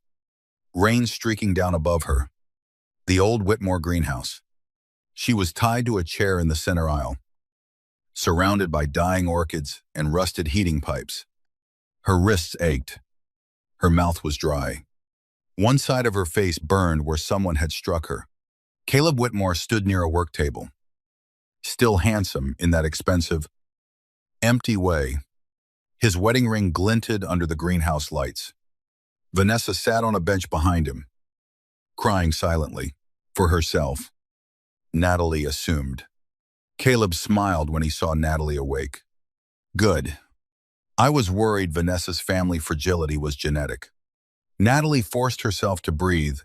Rain streaking down above her. The old Whitmore greenhouse. She was tied to a chair in the center aisle, surrounded by dying orchids and rusted heating pipes. Her wrists ached. Her mouth was dry. One side of her face burned where someone had struck her. Caleb Whitmore stood near a work table, still handsome in that expensive, empty way. His wedding ring glinted under the greenhouse lights. Vanessa sat on a bench behind him, crying silently. For herself, Natalie assumed. Caleb smiled when he saw Natalie awake. Good. I was worried Vanessa's family fragility was genetic. Natalie forced herself to breathe.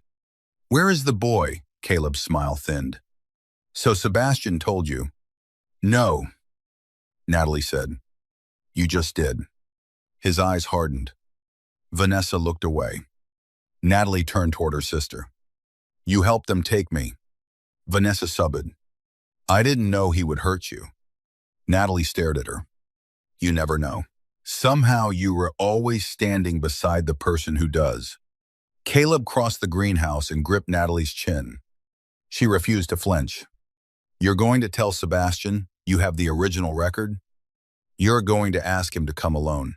Where is the boy? Caleb's smile thinned. So Sebastian told you? No, Natalie said. You just did. His eyes hardened. Vanessa looked away. Natalie turned toward her sister. You helped them take me. Vanessa sobbed. I didn't know he would hurt you. Natalie stared at her. You never know. Somehow you were always standing beside the person who does. Caleb crossed the greenhouse and gripped Natalie's chin. She refused to flinch. You're going to tell Sebastian you have the original record? You're going to ask him to come alone.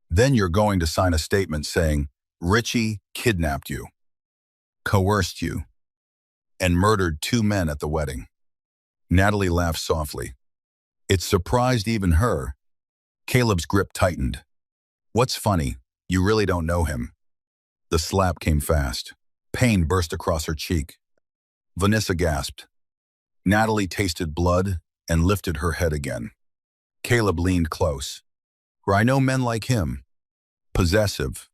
Then you're going to sign a statement saying, Richie kidnapped you, coerced you, and murdered 2 men at the wedding. Natalie laughed softly. It surprised even her. Caleb's grip tightened. What's funny, you really don't know him. The slap came fast. Pain burst across her cheek. Vanessa gasped. Natalie tasted blood and lifted her head again. Caleb leaned close. I know men like him. Possessive,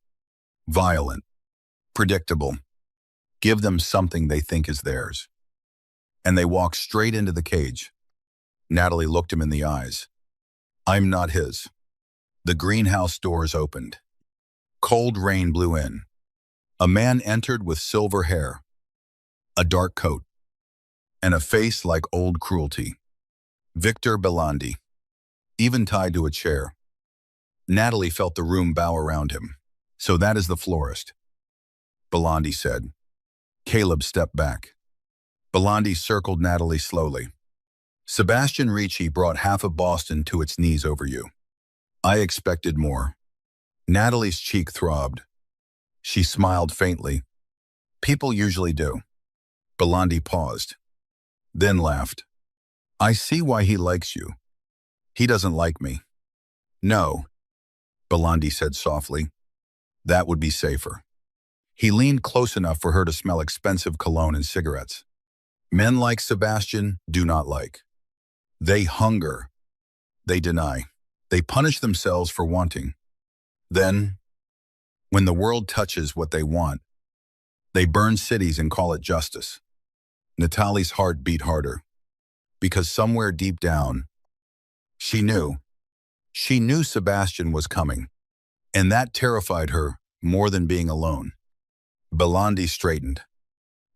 violent, predictable. Give them something they think is theirs. And they walked straight into the cage. Natalie looked him in the eyes. I'm not his. The greenhouse doors opened. Cold rain blew in. A man entered with silver hair, a dark coat, and a face like old cruelty. Victor Belandi, even tied to a chair. Natalie felt the room bow around him. So that is the florist, Belandi said. Caleb stepped back. Belandi circled Natalie slowly. Sebastian Ricci brought half of Boston to its knees over you. I expected more. Natalie's cheek throbbed. She smiled faintly. People usually do. Belandi paused, then laughed. I see why he likes you. He doesn't like me. No, Belandi said softly. That would be safer. He leaned close enough for her to smell expensive cologne and cigarettes. Men like Sebastian do not like. They hunger. They deny. They punish themselves for wanting. Then, when the world touches what they want, they burn cities and call it justice. Natalie's heart beat harder, because somewhere deep down, she knew Sebastian was coming, and that terrified her more than being alone. Belandi straightened.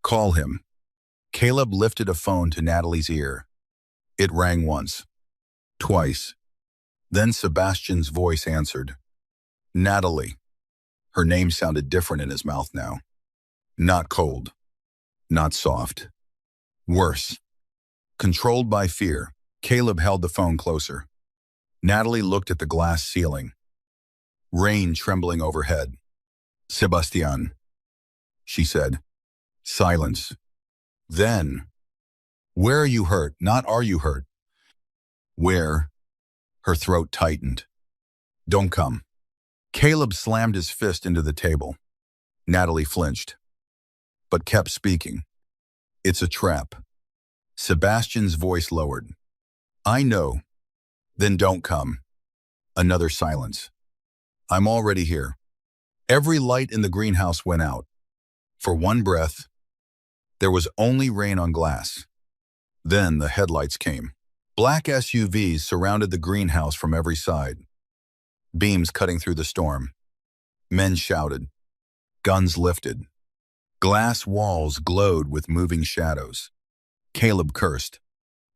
Call him. Caleb lifted a phone to Natalie's ear. It rang once, twice. Then Sebastian's voice answered. Natalie. Her name sounded different in his mouth now. Not cold. Not soft. Worse. Controlled by fear, Caleb held the phone closer. Natalie looked at the glass ceiling. Rain trembling overhead. Sebastian, she said. Silence. Then, where are you hurt? Not are you hurt. Where? Her throat tightened. Don't come. Caleb slammed his fist into the table. Natalie flinched, but kept speaking. It's a trap. Sebastian's voice lowered. I know. Then don't come. Another silence. I'm already here. Every light in the greenhouse went out. For one breath, there was only rain on glass. Then the headlights came. Black SUVs surrounded the greenhouse from every side. Beams cutting through the storm. Men shouted. Guns lifted. Glass walls glowed with moving shadows. Caleb cursed.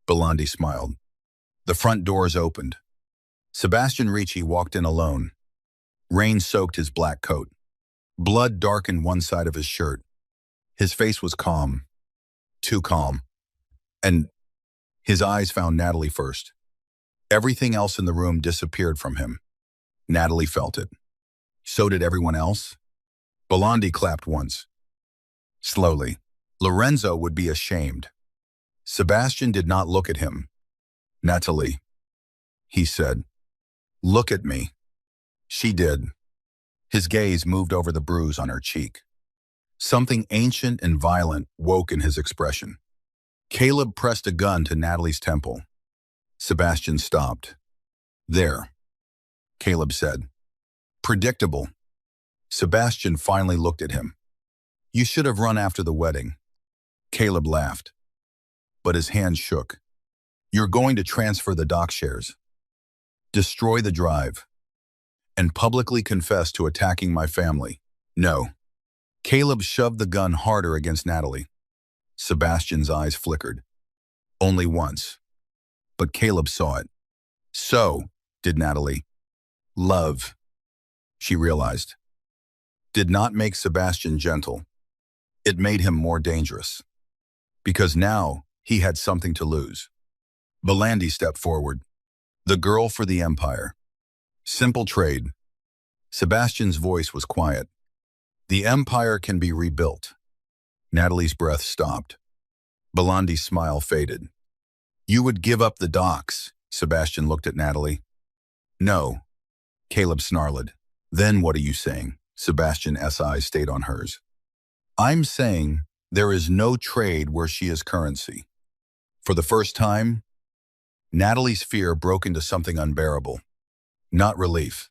Belandi smiled. The front doors opened. Sebastian Ricci walked in alone. Rain soaked his black coat. Blood darkened one side of his shirt. His face was calm. Too calm. And his eyes found Natalie first. Everything else in the room disappeared from him. Natalie felt it. So did everyone else. Belandi clapped once. Slowly. Lorenzo would be ashamed. Sebastian did not look at him. Natalie, he said, look at me. She did. His gaze moved over the bruise on her cheek. Something ancient and violent woke in his expression. Caleb pressed a gun to Natalie's temple. Sebastian stopped. There, Caleb said. Predictable. Sebastian finally looked at him. You should have run after the wedding. Caleb laughed, but his hand shook. You're going to transfer the dock shares, destroy the drive, and publicly confess to attacking my family. No. Caleb shoved the gun harder against Natalie. Sebastian's eyes flickered. Only once. But Caleb saw it. So, did Natalie. Love, she realized, did not make Sebastian gentle. It made him more dangerous. Because now he had something to lose. Belandi stepped forward. The girl for the Empire. Simple trade. Sebastian's voice was quiet. The Empire can be rebuilt. Natalie's breath stopped. Belandi's smile faded. You would give up the docks, Sebastian looked at Natalie. No, Caleb snarled. Then what are you saying? Sebastian's eyes stayed on hers. I'm saying there is no trade where she is currency. For the first time, Natalie's fear broke into something unbearable. Not relief.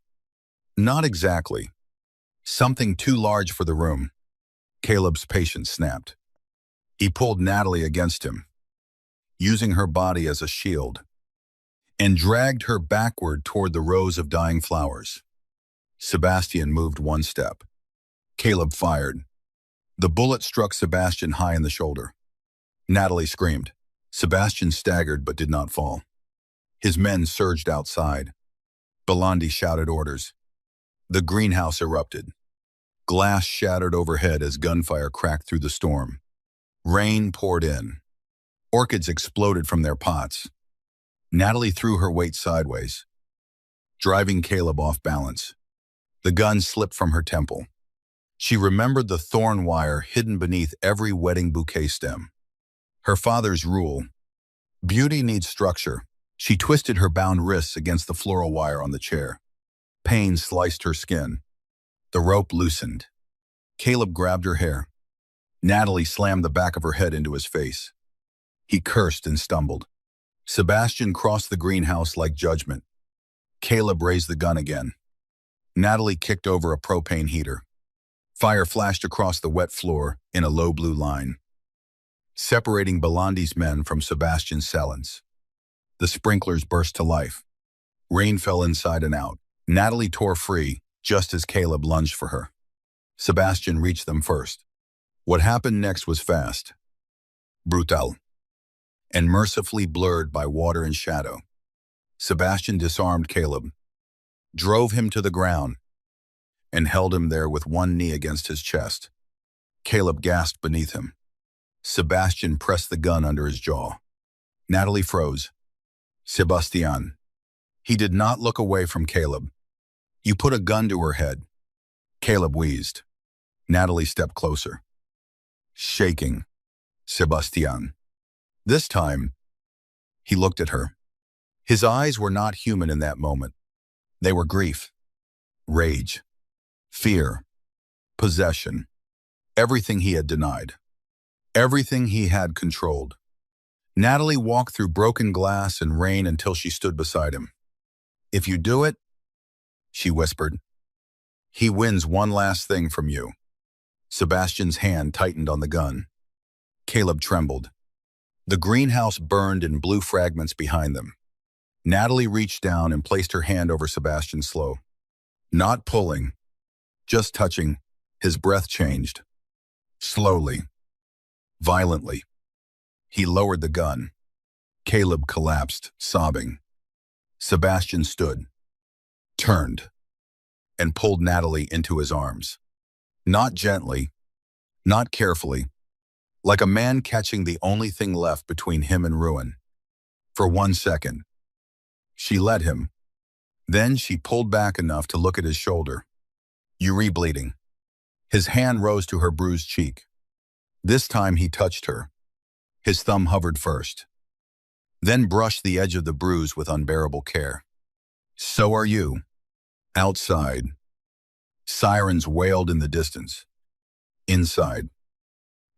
Not exactly. Something too large for the room. Caleb's patience snapped. He pulled Natalie against him, using her body as a shield, and dragged her backward toward the rows of dying flowers. Sebastian moved one step. Caleb fired. The bullet struck Sebastian high in the shoulder. Natalie screamed. Sebastian staggered but did not fall. His men surged outside. Belandi shouted orders. The greenhouse erupted. Glass shattered overhead as gunfire cracked through the storm. Rain poured in. Orchids exploded from their pots. Natalie threw her weight sideways, driving Caleb off balance. The gun slipped from her temple. She remembered the thorn wire hidden beneath every wedding bouquet stem. Her father's rule. Beauty needs structure. She twisted her bound wrists against the floral wire on the chair. Pain sliced her skin. The rope loosened. Caleb grabbed her hair. Natalie slammed the back of her head into his face. He cursed and stumbled. Sebastian crossed the greenhouse like judgment. Caleb raised the gun again. Natalie kicked over a propane heater. Fire flashed across the wet floor in a low blue line, separating Belandi's men from Sebastian's salons. The sprinklers burst to life. Rain fell inside and out. Natalie tore free, just as Caleb lunged for her. Sebastian reached them first. What happened next was fast, brutal, and mercifully blurred by water and shadow. Sebastian disarmed Caleb, drove him to the ground, and held him there with one knee against his chest. Caleb gasped beneath him. Sebastian pressed the gun under his jaw. Natalie froze. Sebastian. He did not look away from Caleb. You put a gun to her head. Caleb wheezed. Natalie stepped closer. Shaking. Sebastian. This time, he looked at her. His eyes were not human in that moment. They were grief, rage, fear, possession, everything he had denied, everything he had controlled. Natalie walked through broken glass and rain until she stood beside him. If you do it, she whispered, he wins one last thing from you. Sebastian's hand tightened on the gun. Caleb trembled. The greenhouse burned in blue fragments behind them. Natalie reached down and placed her hand over Sebastian's slow. Not pulling, just touching. His breath changed. Slowly, violently. He lowered the gun. Caleb collapsed, sobbing. Sebastian stood, turned, and pulled Natalie into his arms. Not gently, not carefully, like a man catching the only thing left between him and ruin. For 1 second, she let him. Then she pulled back enough to look at his shoulder. Uri bleeding. His hand rose to her bruised cheek. This time he touched her. His thumb hovered first, then brushed the edge of the bruise with unbearable care. So are you. Outside, sirens wailed in the distance. Inside,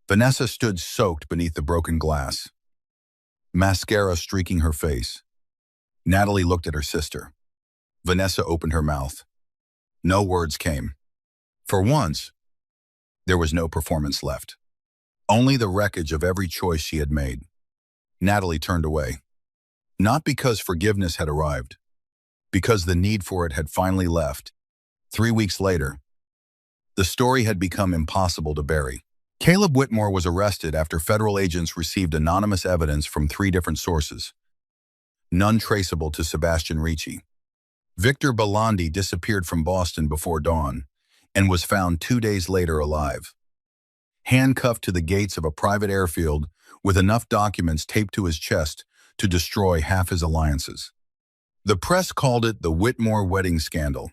Vanessa stood soaked beneath the broken glass, mascara streaking her face. Natalie looked at her sister. Vanessa opened her mouth. No words came. For once, there was no performance left. Only the wreckage of every choice she had made. Natalie turned away. Not because forgiveness had arrived, because the need for it had finally left. 3 weeks later, the story had become impossible to bury. Caleb Whitmore was arrested after federal agents received anonymous evidence from 3 different sources, none traceable to Sebastian Ricci. Victor Belandi disappeared from Boston before dawn and was found 2 days later alive, handcuffed to the gates of a private airfield with enough documents taped to his chest to destroy half his alliances. The press called it the Whitmore wedding scandal.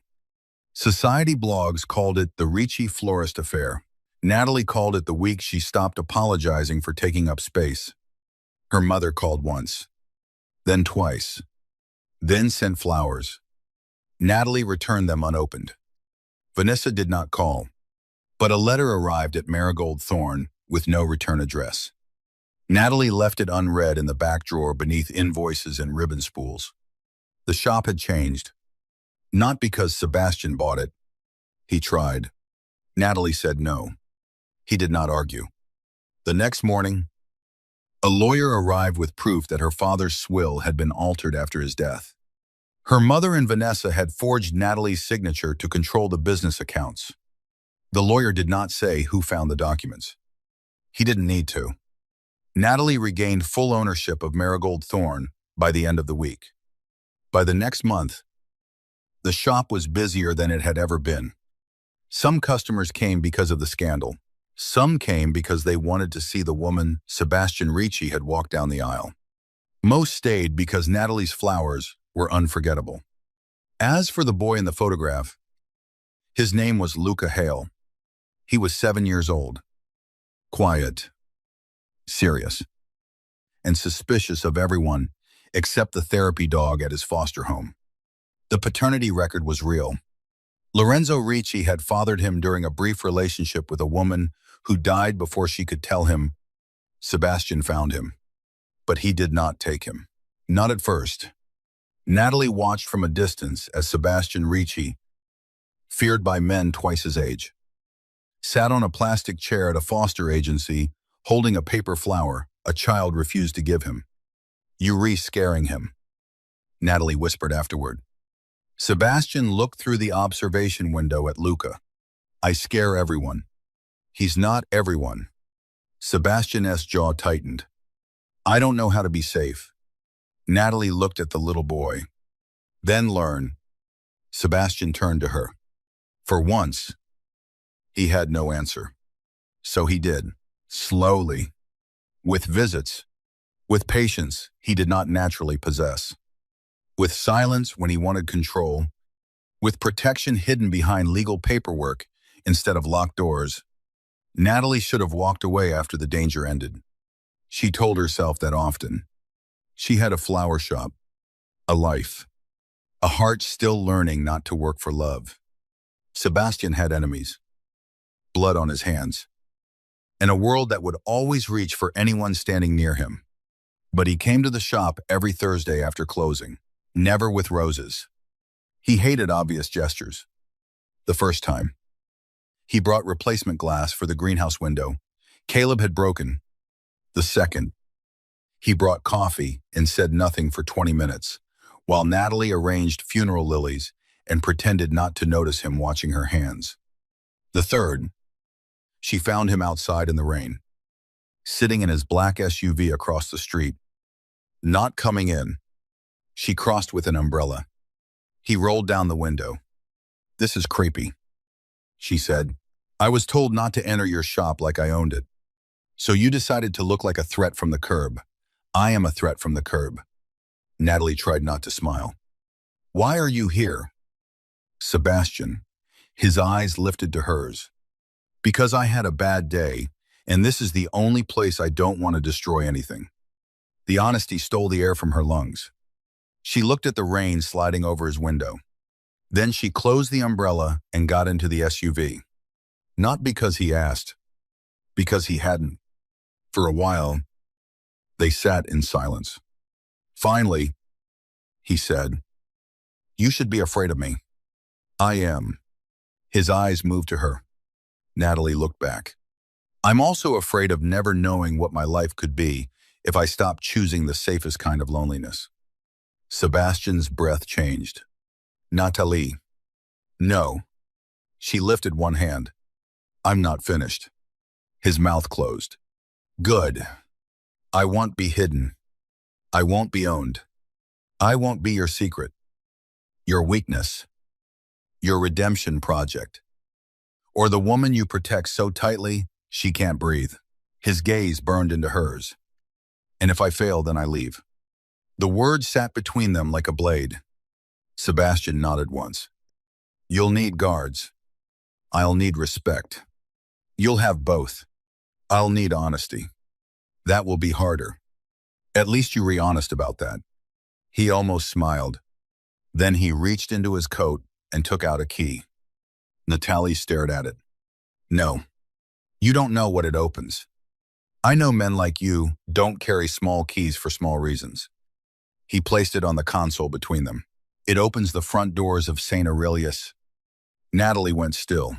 Society blogs called it the Ricci florist affair. Natalie called it the week she stopped apologizing for taking up space. Her mother called once, then twice, then sent flowers. Natalie returned them unopened. Vanessa did not call, but a letter arrived at Marigold Thorn with no return address. Natalie left it unread in the back drawer beneath invoices and ribbon spools. The shop had changed. Not because Sebastian bought it. He tried. Natalie said no. He did not argue. The next morning, a lawyer arrived with proof that her father's swill had been altered after his death. Her mother and Vanessa had forged Natalie's signature to control the business accounts. The lawyer did not say who found the documents. He didn't need to. Natalie regained full ownership of Marigold Thorn by the end of the week. By the next month, the shop was busier than it had ever been. Some customers came because of the scandal. Some came because they wanted to see the woman Sebastian Ricci had walked down the aisle. Most stayed because Natalie's flowers were unforgettable. As for the boy in the photograph, his name was Luca Hale. He was 7 years old, quiet, serious, and suspicious of everyone except the therapy dog at his foster home. The paternity record was real. Lorenzo Ricci had fathered him during a brief relationship with a woman who died before she could tell him. Sebastian found him, but he did not take him. Not at first. Natalie watched from a distance as Sebastian Ricci, feared by men twice his age, sat on a plastic chair at a foster agency holding a paper flower a child refused to give him. "You re-scaring him," Natalie whispered afterward. Sebastian looked through the observation window at Luca. "I scare everyone." "He's not everyone." Sebastian's jaw tightened. "I don't know how to be safe." Natalie looked at the little boy. "Then learn." Sebastian turned to her. For once, he had no answer. So he did, slowly, with visits, with patience he did not naturally possess, with silence when he wanted control, with protection hidden behind legal paperwork instead of locked doors. Natalie should have walked away after the danger ended. She told herself that often. She had a flower shop, a life, a heart still learning not to work for love. Sebastian had enemies, blood on his hands, and a world that would always reach for anyone standing near him. But he came to the shop every Thursday after closing, never with roses. He hated obvious gestures. The first time, he brought replacement glass for the greenhouse window Caleb had broken. The second, he brought coffee and said nothing for 20 minutes, while Natalie arranged funeral lilies and pretended not to notice him watching her hands. The third, she found him outside in the rain, sitting in his black SUV across the street, not coming in. She crossed with an umbrella. He rolled down the window. "This is creepy," she said. "I was told not to enter your shop like I owned it. So you decided to look like a threat from the curb. I am a threat from the curb." Natalie tried not to smile. "Why are you here?" Sebastian, his eyes lifted to hers. "Because I had a bad day, and this is the only place I don't want to destroy anything." The honesty stole the air from her lungs. She looked at the rain sliding over his window. Then she closed the umbrella and got into the SUV. Not because he asked, because he hadn't. For a while, they sat in silence. Finally, he said, "You should be afraid of me." "I am." His eyes moved to her. Natalie looked back. "I'm also afraid of never knowing what my life could be if I stopped choosing the safest kind of loneliness." Sebastian's breath changed. "Natalie." "No." She lifted one hand. "I'm not finished." His mouth closed. "Good. I won't be hidden. I won't be owned. I won't be your secret, your weakness, your redemption project, or the woman you protect so tightly she can't breathe." His gaze burned into hers. "And if I fail, then I leave." The words sat between them like a blade. Sebastian nodded once. "You'll need guards. I'll need respect. You'll have both. I'll need honesty. That will be harder. At least you were honest about that." He almost smiled. Then he reached into his coat and took out a key. Natalie stared at it. "No, you don't know what it opens. I know men like you don't carry small keys for small reasons." He placed it on the console between them. "It opens the front doors of St. Aurelius." Natalie went still.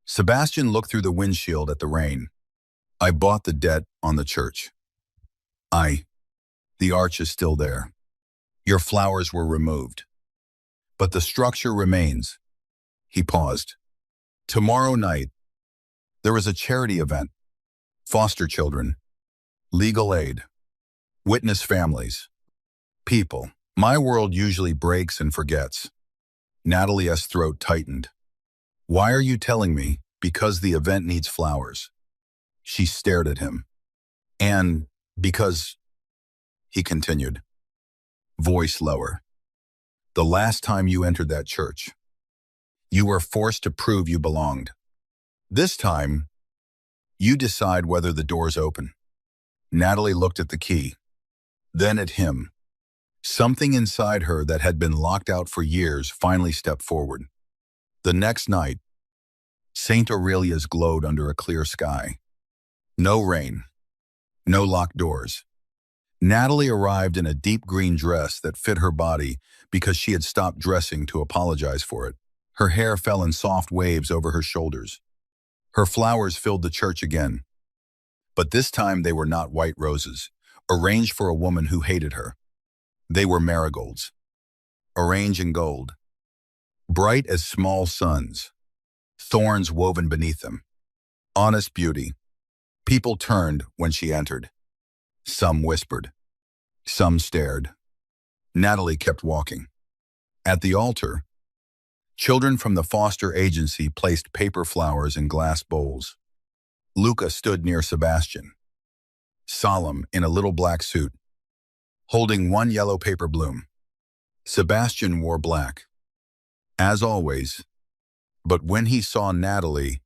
Sebastian looked through the windshield at the rain. "I bought the debt on the church. The arch is still there. Your flowers were removed. But the structure remains." He paused. "Tomorrow night, there is a charity event. Foster children, legal aid, witness families, people. My world usually breaks and forgets." Natalie's throat tightened. "Why are you telling me? Because the event needs flowers." She stared at him. "And because," he continued, voice lower, "the last time you entered that church, you were forced to prove you belonged. This time, you decide whether the doors open." Natalie looked at the key, then at him. Something inside her that had been locked out for years finally stepped forward. The next night, St. Aurelia's glowed under a clear sky. No rain, no locked doors. Natalie arrived in a deep green dress that fit her body because she had stopped dressing to apologize for it. Her hair fell in soft waves over her shoulders. Her flowers filled the church again. But this time they were not white roses, arranged for a woman who hated her. They were marigolds, arranged in gold, bright as small suns, thorns woven beneath them. Honest beauty. People turned when she entered. Some whispered. Some stared. Natalie kept walking. At the altar, children from the foster agency placed paper flowers in glass bowls. Luca stood near Sebastian, solemn in a little black suit, holding one yellow paper bloom. Sebastian wore black, as always, but when he saw Natalie,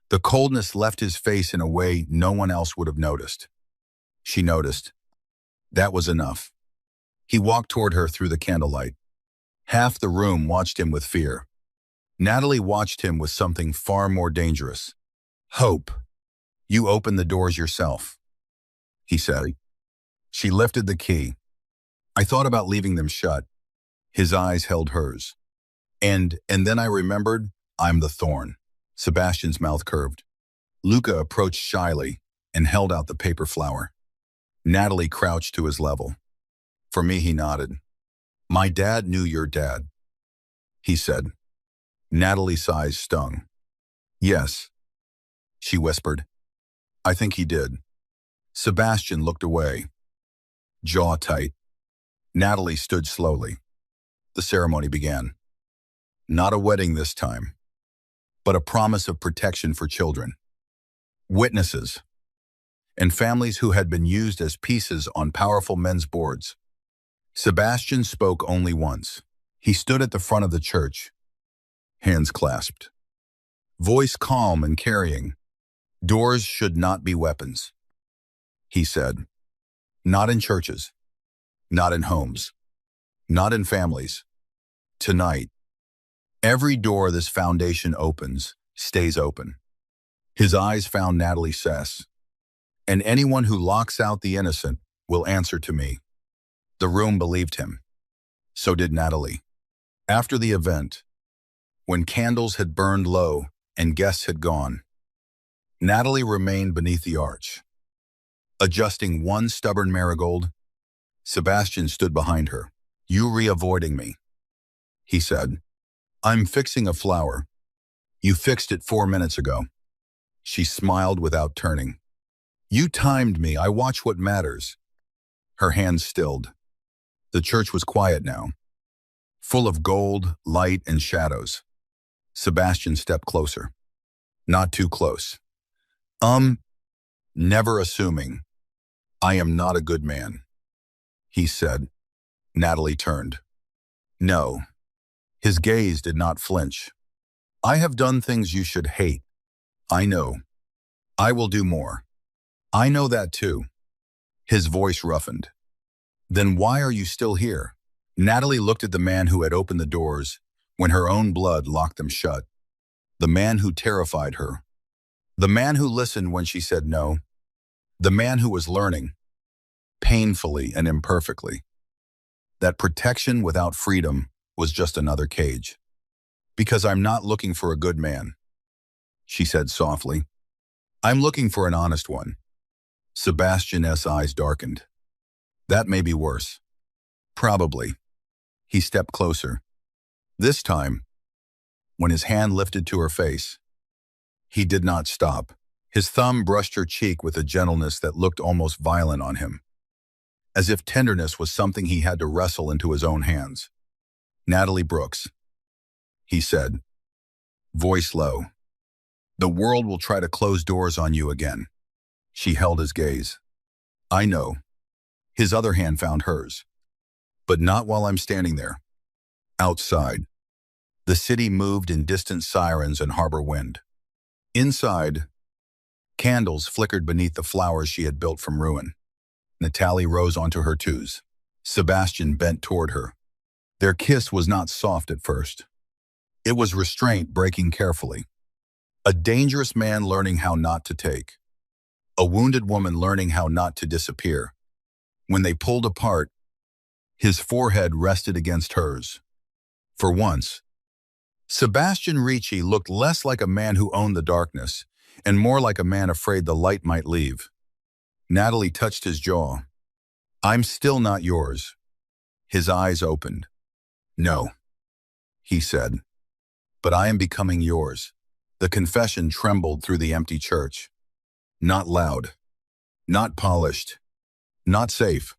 the coldness left his face in a way no one else would have noticed. She noticed. That was enough. He walked toward her through the candlelight. Half the room watched him with fear. Natalie watched him with something far more dangerous. "Hope. You open the doors yourself," he said. She lifted the key. "I thought about leaving them shut." His eyes held hers. And then I remembered, I'm the thorn." Sebastian's mouth curved. Luca approached shyly and held out the paper flower. Natalie crouched to his level. For me, he nodded. "My dad knew your dad," he said. Natalie's eyes stung. "Yes," she whispered. "I think he did." Sebastian looked away, jaw tight. Natalie stood slowly. The ceremony began. Not a wedding this time, but a promise of protection for children, witnesses, and families who had been used as pieces on powerful men's boards. Sebastian spoke only once. He stood at the front of the church, hands clasped, voice calm and carrying. "Doors should not be weapons," he said. "Not in churches, not in homes, not in families. Tonight, Every door this foundation opens stays open. His eyes found Natalie Sess. And anyone who locks out the innocent will answer to me. The room believed him. So did Natalie. After the event, when candles had burned low and guests had gone, Natalie remained beneath the arch. Adjusting one stubborn marigold, Sebastian stood behind her. "You re-avoiding me," he said. "I'm fixing a flower. You fixed it 4 minutes ago." She smiled without turning. "You timed me. I watch what matters." Her hands stilled. The church was quiet now, full of gold, light, and shadows. Sebastian stepped closer. Not too close. Never assuming. "I am not a good man," he said. Natalie turned. No. His gaze did not flinch. "I have done things you should hate. I know. I will do more. I know that too." His voice roughened. "Then why are you still here?" Natalie looked at the man who had opened the doors when her own blood locked them shut. The man who terrified her. The man who listened when she said no. The man who was learning, painfully and imperfectly, that protection without freedom was just another cage. "Because I'm not looking for a good man," she said softly. "I'm looking for an honest one." Sebastian's eyes darkened. "That may be worse." "Probably." He stepped closer. This time, when his hand lifted to her face, he did not stop. His thumb brushed her cheek with a gentleness that looked almost violent on him, as if tenderness was something he had to wrestle into his own hands. "Natalie Brooks," he said, voice low. "The world will try to close doors on you again." She held his gaze. "I know." His other hand found hers. "But not while I'm standing there." Outside, the city moved in distant sirens and harbor wind. Inside, candles flickered beneath the flowers she had built from ruin. Natalie rose onto her twos. Sebastian bent toward her. Their kiss was not soft at first. It was restraint breaking carefully. A dangerous man learning how not to take. A wounded woman learning how not to disappear. When they pulled apart, his forehead rested against hers. For once, Sebastian Ricci looked less like a man who owned the darkness and more like a man afraid the light might leave. Natalie touched his jaw. "I'm still not yours." His eyes opened. "No," he said, "but I am becoming yours." The confession trembled through the empty church. Not loud, not polished, not safe,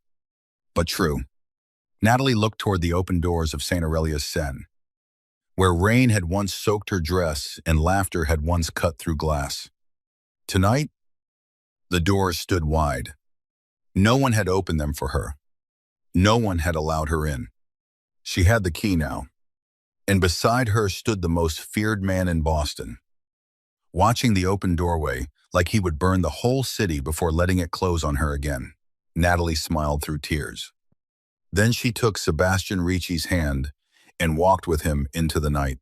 but true. Natalie looked toward the open doors of St. Aurelius Seine, where rain had once soaked her dress and laughter had once cut through glass. Tonight, the doors stood wide. No one had opened them for her. No one had allowed her in. She had the key now, and beside her stood the most feared man in Boston, watching the open doorway like he would burn the whole city before letting it close on her again. Natalie smiled through tears. Then she took Sebastian Ricci's hand and walked with him into the night.